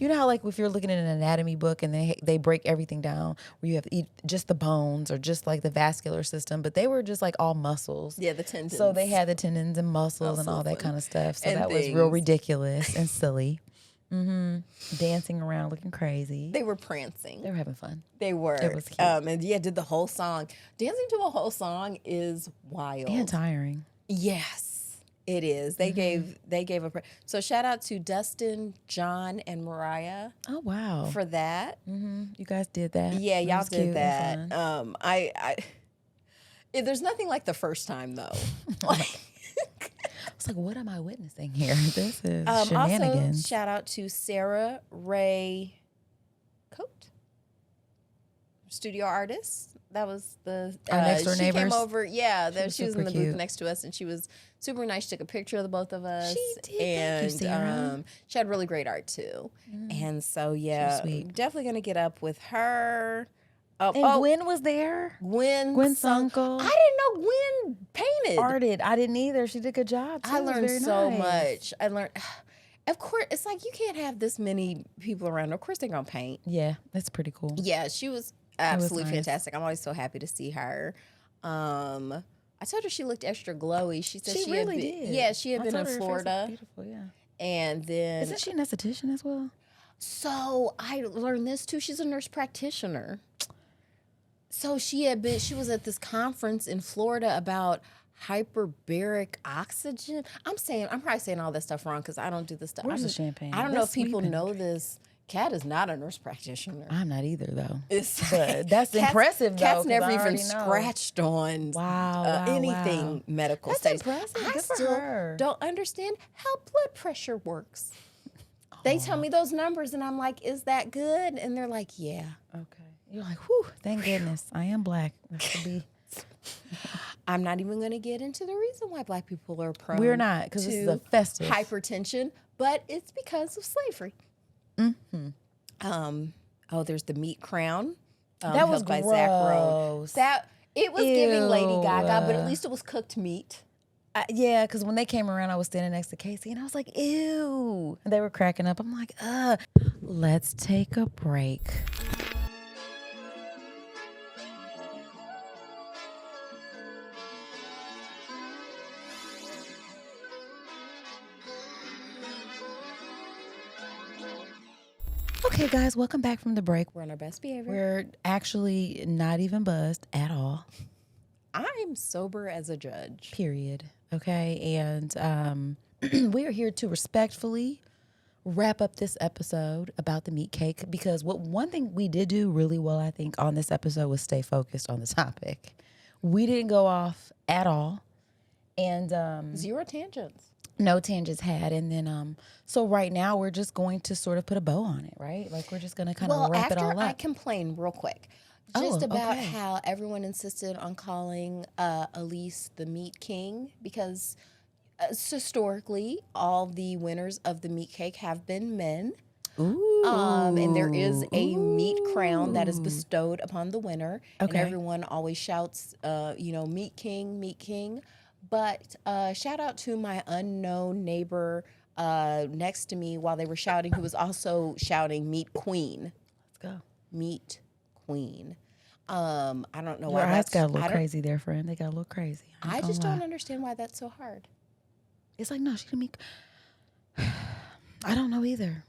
C: you know how like if you're looking at an anatomy book and they break everything down where you have to eat just the bones or just like the vascular system, but they were just like all muscles.
D: Yeah, the tendons.
C: So they had the tendons and muscles and all that kind of stuff. So that was real ridiculous and silly. Dancing around looking crazy.
D: They were prancing.
C: They were having fun.
D: They were.
C: It was cute.
D: And yeah, did the whole song. Dancing to a whole song is wild.
C: And tiring.
D: Yes, it is. They gave so shout out to Dustin, John, and Mariah
C: Oh wow.
D: for that.
C: You guys did that.
D: Yeah,
C: That
D: y'all
C: was
D: did
C: cute and
D: that.
C: fun.
D: There's nothing like the first time, though.
C: It's like, what am I witnessing here? This is
D: Also,
C: shenanigans.
D: shout out to Sarah Ray Coat, studio artist. That was the
C: our next door
D: she
C: neighbors.
D: came over. Yeah, she was in the
C: cute.
D: booth next to us, and she was super nice. She took a picture of the both of us.
C: She did.
D: And
C: Thank you, Sarah.
D: she had really great art too. And so yeah,
C: sweet.
D: definitely gonna get up with her.
C: And Gwen was there.
D: Gwen's
C: uncle.
D: I didn't know Gwen painted.
C: Arted. I didn't either. She did a good job. Too.
D: I
C: It was
D: learned
C: very
D: so
C: nice.
D: much. I learned, of course, it's like you can't have this many people around. Of course, they're gonna paint.
C: Yeah, that's pretty cool.
D: Yeah, she was absolutely
C: nice.
D: fantastic. I'm always so happy to see her. I told her she looked extra glowy. She said she
C: really
D: had been,
C: did.
D: Yeah, she had been in
C: told her her face looked
D: Florida,
C: beautiful, yeah.
D: and then
C: Isn't she an esthetician as well?
D: so I learned this too. She's a nurse practitioner. So she was at this conference in Florida about hyperbaric oxygen. I'm probably saying all that stuff wrong because I don't do this stuff.
C: Where's the champagne?
D: I don't know
C: That's
D: if people
C: sweeping.
D: know this. Kat is not a nurse practitioner.
C: I'm not either, though.
D: But
C: that's impressive, though.
D: Kat's
C: 'cause
D: never
C: I
D: even
C: already know.
D: scratched on anything
C: wow.
D: medical
C: That's
D: studies.
C: impressive.
D: I
C: Good for
D: still
C: her.
D: don't understand how blood pressure works. They tell me those numbers, and I'm like, "Is that good?" And they're like, "Yeah."
C: Okay. You're like, whew, thank goodness. I am black. That should be.
D: I'm not even going to get into the reason why Black people are prone.
C: We're not, because this is a festive.
D: hypertension, but it's because of slavery.
C: Mm-hmm.
D: There's the meat crown.
C: That was
D: held by Zach Roan.
C: gross.
D: It was giving Lady
C: Ew.
D: Gaga, but at least it was cooked meat.
C: Yeah, because when they came around, I was standing next to Casey, and I was like, ew. And they were cracking up. I'm like, let's take a break. Okay, guys, welcome back from the break.
D: We're on our best behavior.
C: We're actually not even buzzed at all.
D: I'm sober as a judge.
C: Period. Okay, and we are here to respectfully wrap up this episode about the meat cake, because one thing we did do really well, I think, on this episode was stay focused on the topic. We didn't go off at all, and
D: Zero tangents.
C: no tangents had. And then so right now we're just going to sort of put a bow on it, right? Like we're just going to kind of wrap it all
D: after
C: up.
D: I complained real quick, just about
C: okay.
D: how everyone insisted on calling Elise the Meat King, because historically all the winners of the meat cake have been men.
C: Ooh.
D: And there is a meat crown that is bestowed upon the winner, and
C: Okay.
D: everyone always shouts, "Meat King, Meat King." But shout out to my unknown neighbor next to me while they were shouting, who was also shouting "Meat Queen."
C: Let's go.
D: Meat Queen. I don't know
C: Your
D: why
C: eyes
D: that's
C: got a little
D: I don't-
C: crazy there, friend. They got a little crazy.
D: I just don't understand why that's so hard.
C: It's like, no, she didn't mean. I don't know either.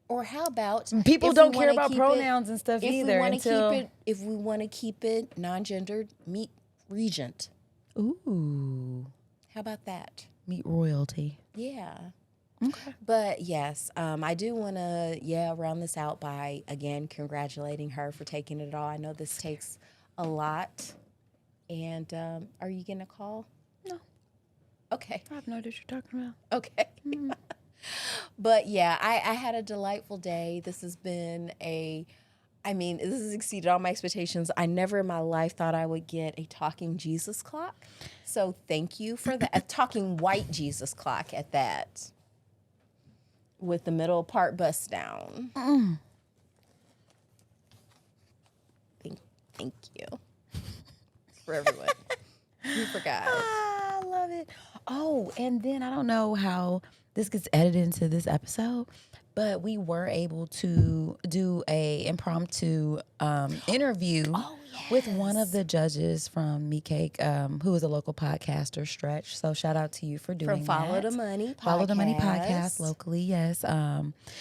D: Or how about
C: People
D: if
C: don't
D: we
C: care
D: wanna
C: about
D: keep
C: pronouns and stuff
D: if
C: either
D: we wanna
C: until.
D: if we want to keep it non-gendered, Meat Regent.
C: Ooh,
D: How about that?
C: meat royalty.
D: Yeah.
C: Okay.
D: But yes, I do want to, round this out by, again, congratulating her for taking it all. I know this takes a lot. And are you getting a call?
C: No.
D: Okay.
C: I have no idea what you're talking about.
D: Okay. But yeah, I had a delightful day. This has been this has exceeded all my expectations. I never in my life thought I would get a talking Jesus clock. So thank you for that. A talking white Jesus clock at that. With the middle part bust down. Thank you. For everyone who forgot.
C: I love it. Oh, and then I don't know how this gets edited into this episode, but we were able to do a impromptu interview with one of the judges from Meat Cake, who is a local podcaster, Stretch. So shout out to you for doing
D: From Follow
C: that.
D: the Money podcast.
C: Follow the Money podcast locally, yes.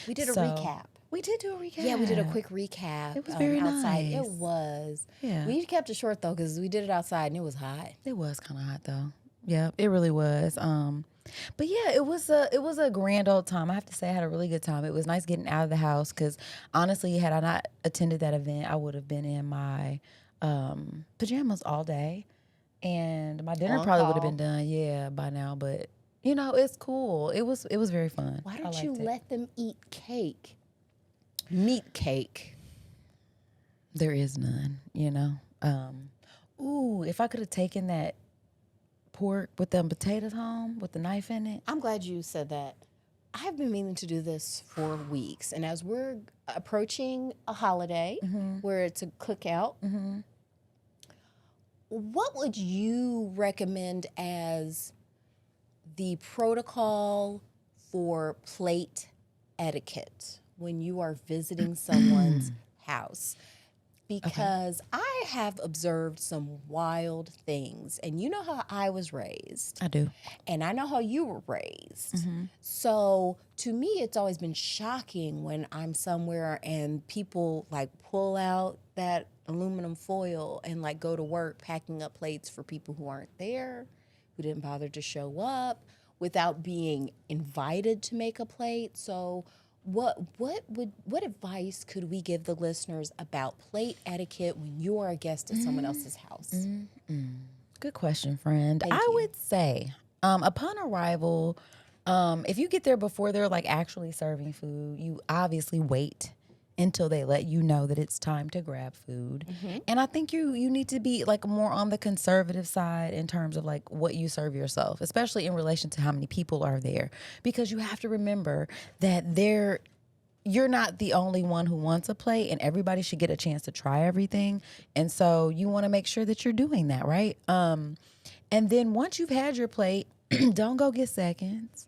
D: We did a recap.
C: We did do a recap.
D: Yeah, we did a quick recap.
C: It was very
D: outside.
C: nice.
D: It was.
C: Yeah.
D: We kept it short though because we did it outside and it was hot.
C: It was kind of hot though. Yeah, it really was. But yeah, it was a grand old time. I have to say, I had a really good time. It was nice getting out of the house because honestly, had I not attended that event, I would have been in my pajamas all day, and my dinner
D: On
C: probably would have
D: call.
C: been done, by now. But it's cool. It was very fun.
D: Why
C: I
D: don't you
C: liked it.
D: let them eat cake? Meat cake.
C: There is none. Ooh, if I could have taken that pork with them potatoes home with the knife in it.
D: I'm glad you said that. I've been meaning to do this for weeks, and as we're approaching a holiday where it's a cookout, what would you recommend as the protocol for plate etiquette when you are visiting someone's house? Because I have observed some wild things, and you know how I was raised.
C: I do.
D: And I know how you were raised. So to me, it's always been shocking when I'm somewhere and people like pull out that aluminum foil and like go to work packing up plates for people who aren't there, who didn't bother to show up, without being invited to make a plate. So what advice could we give the listeners about plate etiquette when you are a guest at someone else's house?
C: Good question, friend.
D: Thank
C: I
D: you.
C: would say, upon arrival, if you get there before they're like actually serving food, you obviously wait until they let you know that it's time to grab food. And I think you need to be like more on the conservative side in terms of like what you serve yourself, especially in relation to how many people are there, because you have to remember that you're not the only one who wants a plate, and everybody should get a chance to try everything. And so you want to make sure that you're doing that, right? And then once you've had your plate, don't go get seconds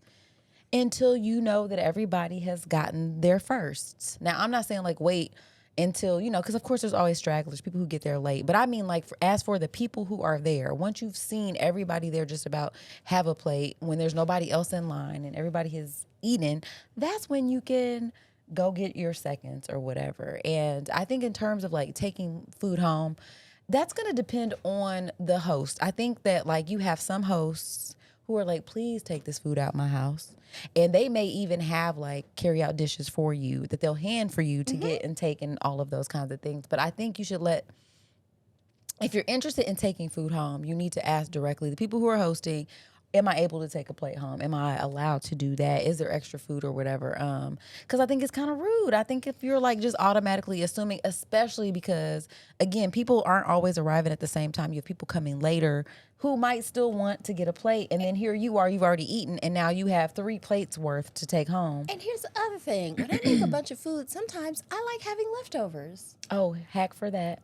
C: until you know that everybody has gotten their firsts. Now, I'm not saying like wait until, because of course there's always stragglers, people who get there late. But I mean like as for the people who are there, once you've seen everybody there just about have a plate, when there's nobody else in line and everybody has eaten, that's when you can go get your seconds or whatever. And I think in terms of like taking food home, that's going to depend on the host. I think that like you have some hosts who are like, please take this food out my house. And they may even have like carry out dishes for you that they'll hand for you to get and take and all of those kinds of things. But I think you should if you're interested in taking food home, you need to ask directly the people who are hosting, am I able to take a plate home? Am I allowed to do that? Is there extra food or whatever? Because I think it's kind of rude. I think if you're like just automatically assuming, especially because, again, people aren't always arriving at the same time. You have people coming later who might still want to get a plate. And then here you are, you've already eaten, and now you have 3 plates worth to take home.
D: And here's the other thing. When I make a bunch of food, sometimes I like having leftovers.
C: Oh, hack for that.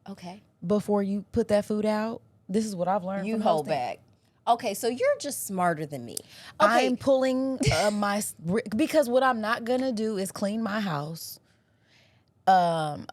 D: Okay.
C: Before you put that food out, this is what I've learned
D: You
C: from
D: hold
C: hosting.
D: back. Okay, so you're just smarter than me. Okay.
C: I'm pulling because what I'm not gonna do is clean my house,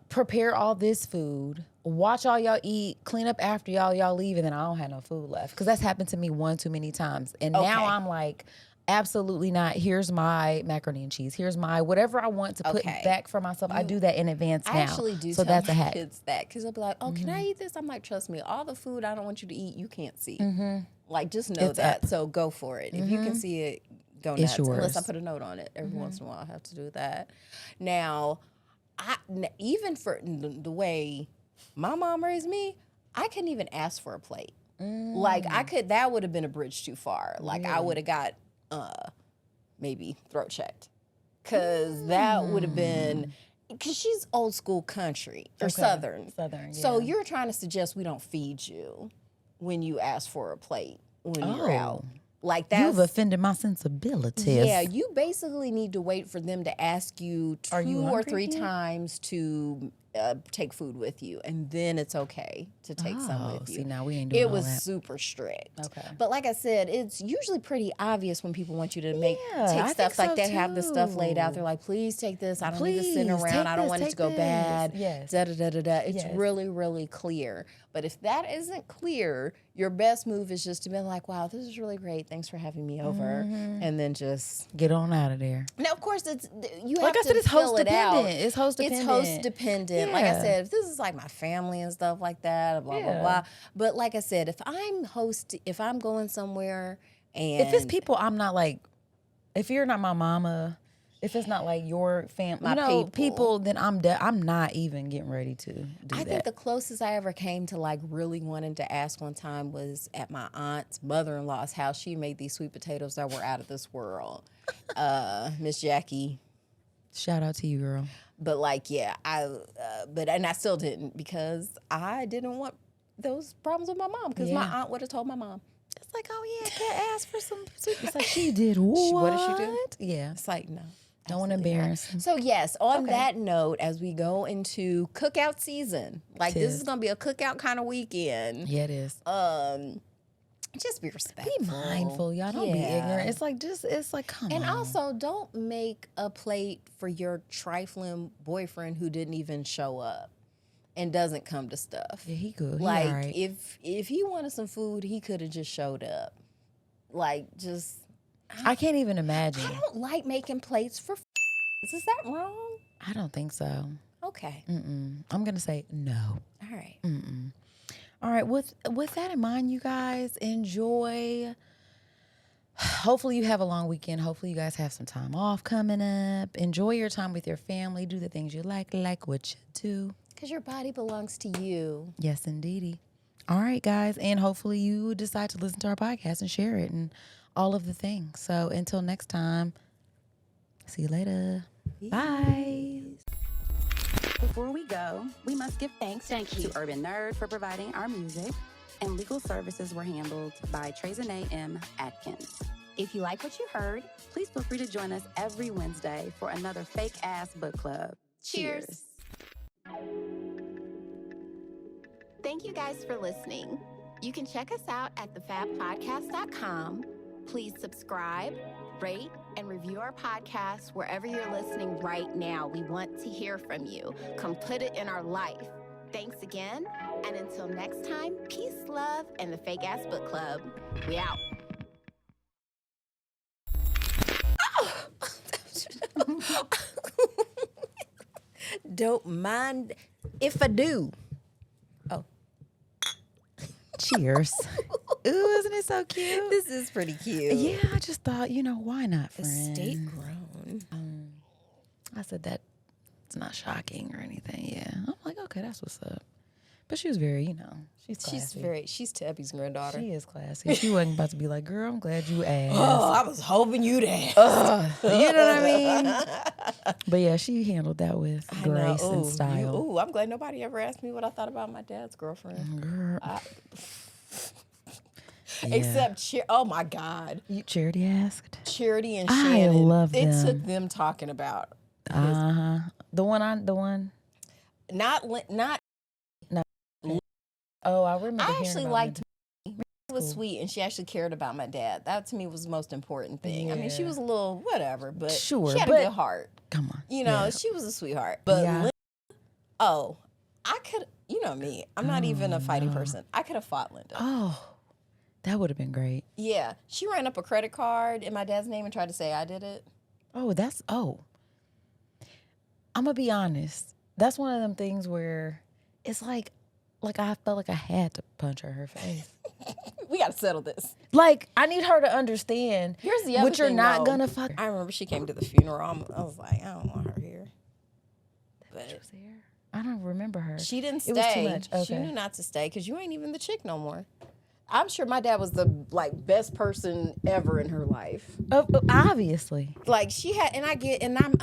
C: prepare all this food, watch all y'all eat, clean up after y'all leave, and then I don't have no food left. Because that's happened to me one too many times. And now I'm like, absolutely not. Here's my macaroni and cheese. Here's my whatever I want to put back for myself. I do that in advance now.
D: I actually do
C: so
D: tell
C: that's a
D: my
C: hack.
D: kids that, because they'll be like, oh, can I eat this? I'm like, trust me, all the food I don't want you to eat, you can't see. Like, just know
C: It's
D: that.
C: up.
D: So go for it. If you can see it, go nuts.
C: It's yours.
D: Unless I put a note on it. Every once in a while, I have to do that. Now, even for the way my mom raised me, I couldn't even ask for a plate. Like, that would have been a bridge too far. Like, I would have got maybe throat checked. Because that would have been, because she's old school country or Southern.
C: Southern,
D: So
C: yeah.
D: you're trying to suggest we don't feed you when you ask for a plate when you're out. Like that's,
C: You've offended my sensibilities.
D: yeah, you basically need to wait for them to ask you
C: Are you
D: 2 or
C: hungry
D: 3
C: again?
D: times to take food with you, and then it's okay to take some with you.
C: See, now we ain't doing
D: It
C: all
D: was
C: that.
D: super strict.
C: Okay.
D: But like I said, it's usually pretty obvious when people want you to take
C: I
D: stuff.
C: think
D: Like
C: so
D: they have the stuff laid out.
C: too.
D: They're like, please take this. I don't need this sitting
C: Please,
D: around.
C: take
D: I don't
C: this,
D: want it to
C: take
D: go
C: this.
D: bad.
C: Yes.
D: Da, da, da, da, da. It's
C: Yes.
D: really, really clear. But if that isn't clear, your best move is just to be like, wow, this is really great. Thanks for having me over. And then just
C: Get on out of there.
D: now, of course, you have
C: Like I
D: to
C: said, it's
D: fill
C: host
D: it out.
C: dependent. It's host dependent.
D: It's host dependent. Like I
C: Yeah.
D: said, if this is like my family and stuff like that, blah blah
C: Yeah.
D: blah. But like I said, if I'm going somewhere and
C: If it's people I'm not like, if you're not my mama, If it's not like your family,
D: My
C: people, then I'm not even getting ready to do that.
D: I think the closest I ever came to like really wanting to ask one time was at my aunt's mother-in-law's house. She made these sweet potatoes that were out of this world. Miss Jackie.
C: Shout out to you, girl.
D: But like, yeah, and I still didn't because I didn't want those problems with my mom because my aunt would have told my mom.
C: It's like, oh yeah, Kat asked for some sweet. It's like she did what?
D: What did she do?
C: Yeah.
D: It's like, no.
C: Don't want to embarrass.
D: So yes, on that note, as we go into cookout season, like this is gonna be a cookout kind of weekend.
C: Yeah, it is.
D: Just be respectful.
C: Be mindful, y'all. Don't be ignorant. It's like, come on.
D: And also, don't make a plate for your trifling boyfriend who didn't even show up and doesn't come to stuff.
C: Yeah, he good.
D: Like,
C: he all right.
D: if he wanted some food, he could have just showed up. Like, just...
C: I can't even imagine.
D: I don't like making plates for Is that wrong?
C: I don't think so.
D: Okay.
C: I'm going to say no.
D: All right.
C: All right. With that in mind, you guys, enjoy. Hopefully you have a long weekend. Hopefully you guys have some time off coming up. Enjoy your time with your family. Do the things you like what you do.
D: Because your body belongs to you.
C: Yes, indeedy. All right, guys. And hopefully you decide to listen to our podcast and share it and all of the things. So until next time, see you later. Bye.
A: Before we go, we must give thanks to Urban Nerd for providing our music, and legal services were handled by Trezanae M. Atkins. If you like what you heard, please feel free to join us every Wednesday for another fake-ass book club. Cheers.
B: Thank you guys for listening. You can check us out at thefabpodcast.com. Please subscribe, rate, and review our podcast wherever you're listening right now. We want to hear from you. Come put it in our life. Thanks again. And until next time, peace, love, and the Fake Ass Book Club. We out.
D: Don't mind if I do. Oh.
C: Cheers. Ooh, isn't it so cute?
D: This is pretty cute.
C: Yeah, I just thought, why not, friend?
D: Estate grown.
C: I said that it's not shocking or anything. Yeah. I'm like, okay, that's what's up. But she was very, she's classy.
D: She's Tubby's granddaughter.
C: She is classy. She wasn't about to be like, girl, I'm glad you asked.
D: Oh, I was hoping you'd ask.
C: You know what I mean? But yeah, she handled that with grace and style.
D: I'm glad nobody ever asked me what I thought about my dad's girlfriend.
C: Girl. Yeah.
D: Except, oh my God.
C: Charity asked?
D: Charity and Shannon.
C: I love them.
D: It took them talking about.
C: The one. Not. Oh, I remember.
D: I actually liked. She was sweet, and she actually cared about my dad. That to me was the most important thing.
C: Yeah.
D: I mean, she was a little whatever, but
C: sure,
D: she had a good heart.
C: Come on,
D: She was a sweetheart. But Linda, I could. You know me. I'm not even a fighting person. I could have fought Linda.
C: Oh, that would have been great.
D: Yeah, she ran up a credit card in my dad's name and tried to say I did it.
C: Oh, I'm gonna be honest. That's one of them things where it's like I felt like I had to punch her in her face.
D: We got to settle this.
C: Like, I need her to understand.
D: Here's the other
C: what you're
D: thing,
C: not
D: though.
C: Gonna fuck.
D: I remember she came to the funeral. I was like, I don't want her here. But
C: she was here. I don't remember her.
D: She didn't stay.
C: It was too much. Okay.
D: She knew not to stay because you ain't even the chick no more. I'm sure my dad was the best person ever in her life.
C: Obviously.
D: Like she had, and I'm.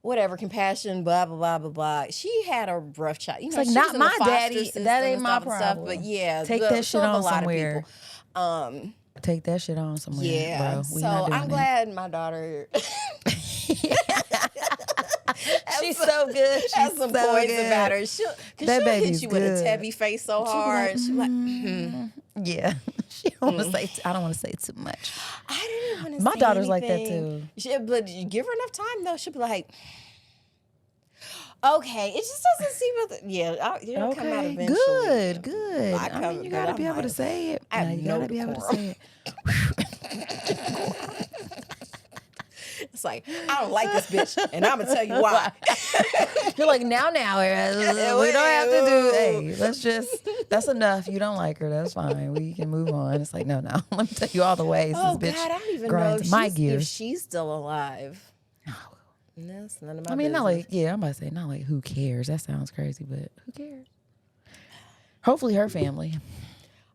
D: Whatever, compassion, blah, blah, blah, blah, blah. She had a rough child.
C: It's like, not my daddy. That ain't my problem.
D: But yeah.
C: Take that shit on somewhere.
D: Take
C: that shit on somewhere,
D: yeah,
C: bro.
D: So I'm glad my daughter...
C: She's so good. She
D: has some
C: so
D: points
C: good.
D: about her. She'll hit you with a tabby face so hard. She's like,
C: yeah. She don't want to say. I don't want to say too much.
D: I didn't want to.
C: My daughter's like that too.
D: But you give her enough time though, she'll be like, okay. It just doesn't seem. It'll come out eventually.
C: Good. I mean, you gotta be able to say it. You gotta be able to say it.
D: It's like, I don't like this bitch, and I'm gonna tell you why.
C: You're like, now, we don't have to do. Hey, that's enough. You don't like her, that's fine. We can move on. It's like, no. Let me tell you all the ways this bitch
D: God, I don't even
C: grinds
D: know
C: my gears.
D: if she's still alive. That's none of my
C: I mean,
D: business.
C: not like, yeah, I'm about to say, not like who cares. That sounds crazy, but who cares? Hopefully her family.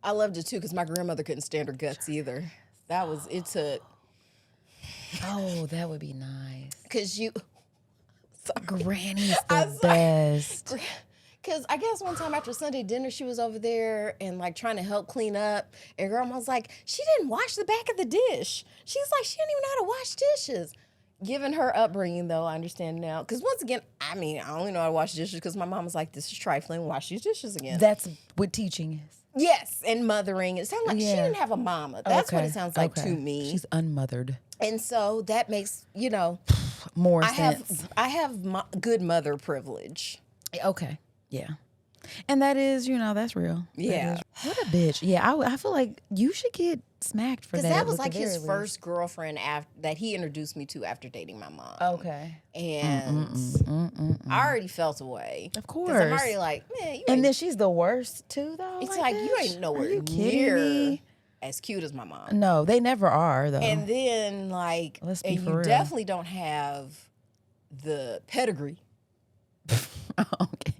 D: I loved it too because my grandmother couldn't stand her guts either. That was, it took.
C: Oh, that would be nice.
D: Because you.
C: Granny's the best.
D: Because I guess one time after Sunday dinner, she was over there and like trying to help clean up. And grandma was like, she didn't wash the back of the dish. She's like, she didn't even know how to wash dishes. Given her upbringing, though, I understand now. Because once again, I mean, I only know how to wash dishes because my mom was like, this is trifling. Wash these dishes again.
C: That's what teaching is.
D: Yes, and mothering. It sounds like she didn't have a mama. That's what it sounds like to me.
C: She's unmothered.
D: And so that makes,
C: More sense.
D: I have good mother privilege.
C: Okay. Yeah. And that is, that's real.
D: Yeah.
C: What a bitch. Yeah, I feel like you should get smacked for that.
D: Because that was
C: at
D: like
C: the
D: his
C: very least.
D: first girlfriend that he introduced me to after dating my mom.
C: Okay.
D: And I already felt away.
C: Of course.
D: Because I'm already like, man, you
C: And
D: ain't.
C: then she's the worst too, though.
D: It's like you
C: bitch.
D: ain't nowhere
C: Are you kidding
D: near
C: me?
D: as cute as my mom.
C: No, they never are, though.
D: And then, like,
C: Let's be
D: and
C: for
D: you
C: real.
D: definitely don't have the pedigree.
C: Okay.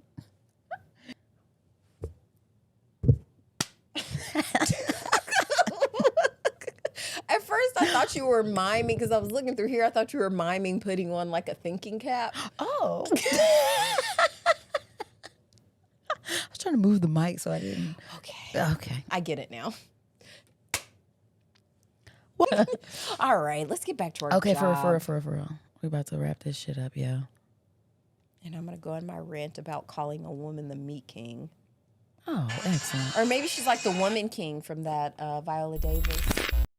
D: At first, I thought you were miming because I was looking through here. I thought you were miming putting on like a thinking cap.
C: Oh. I was trying to move the mic so I didn't. Okay.
D: I get it now.
C: What?
D: All right, let's get back to our
C: Okay,
D: job.
C: for real. We're about to wrap this shit up, yeah.
D: And I'm going to go on my rant about calling a woman the meat king.
C: Oh, excellent.
D: Or maybe she's like the woman king from that Viola Davis.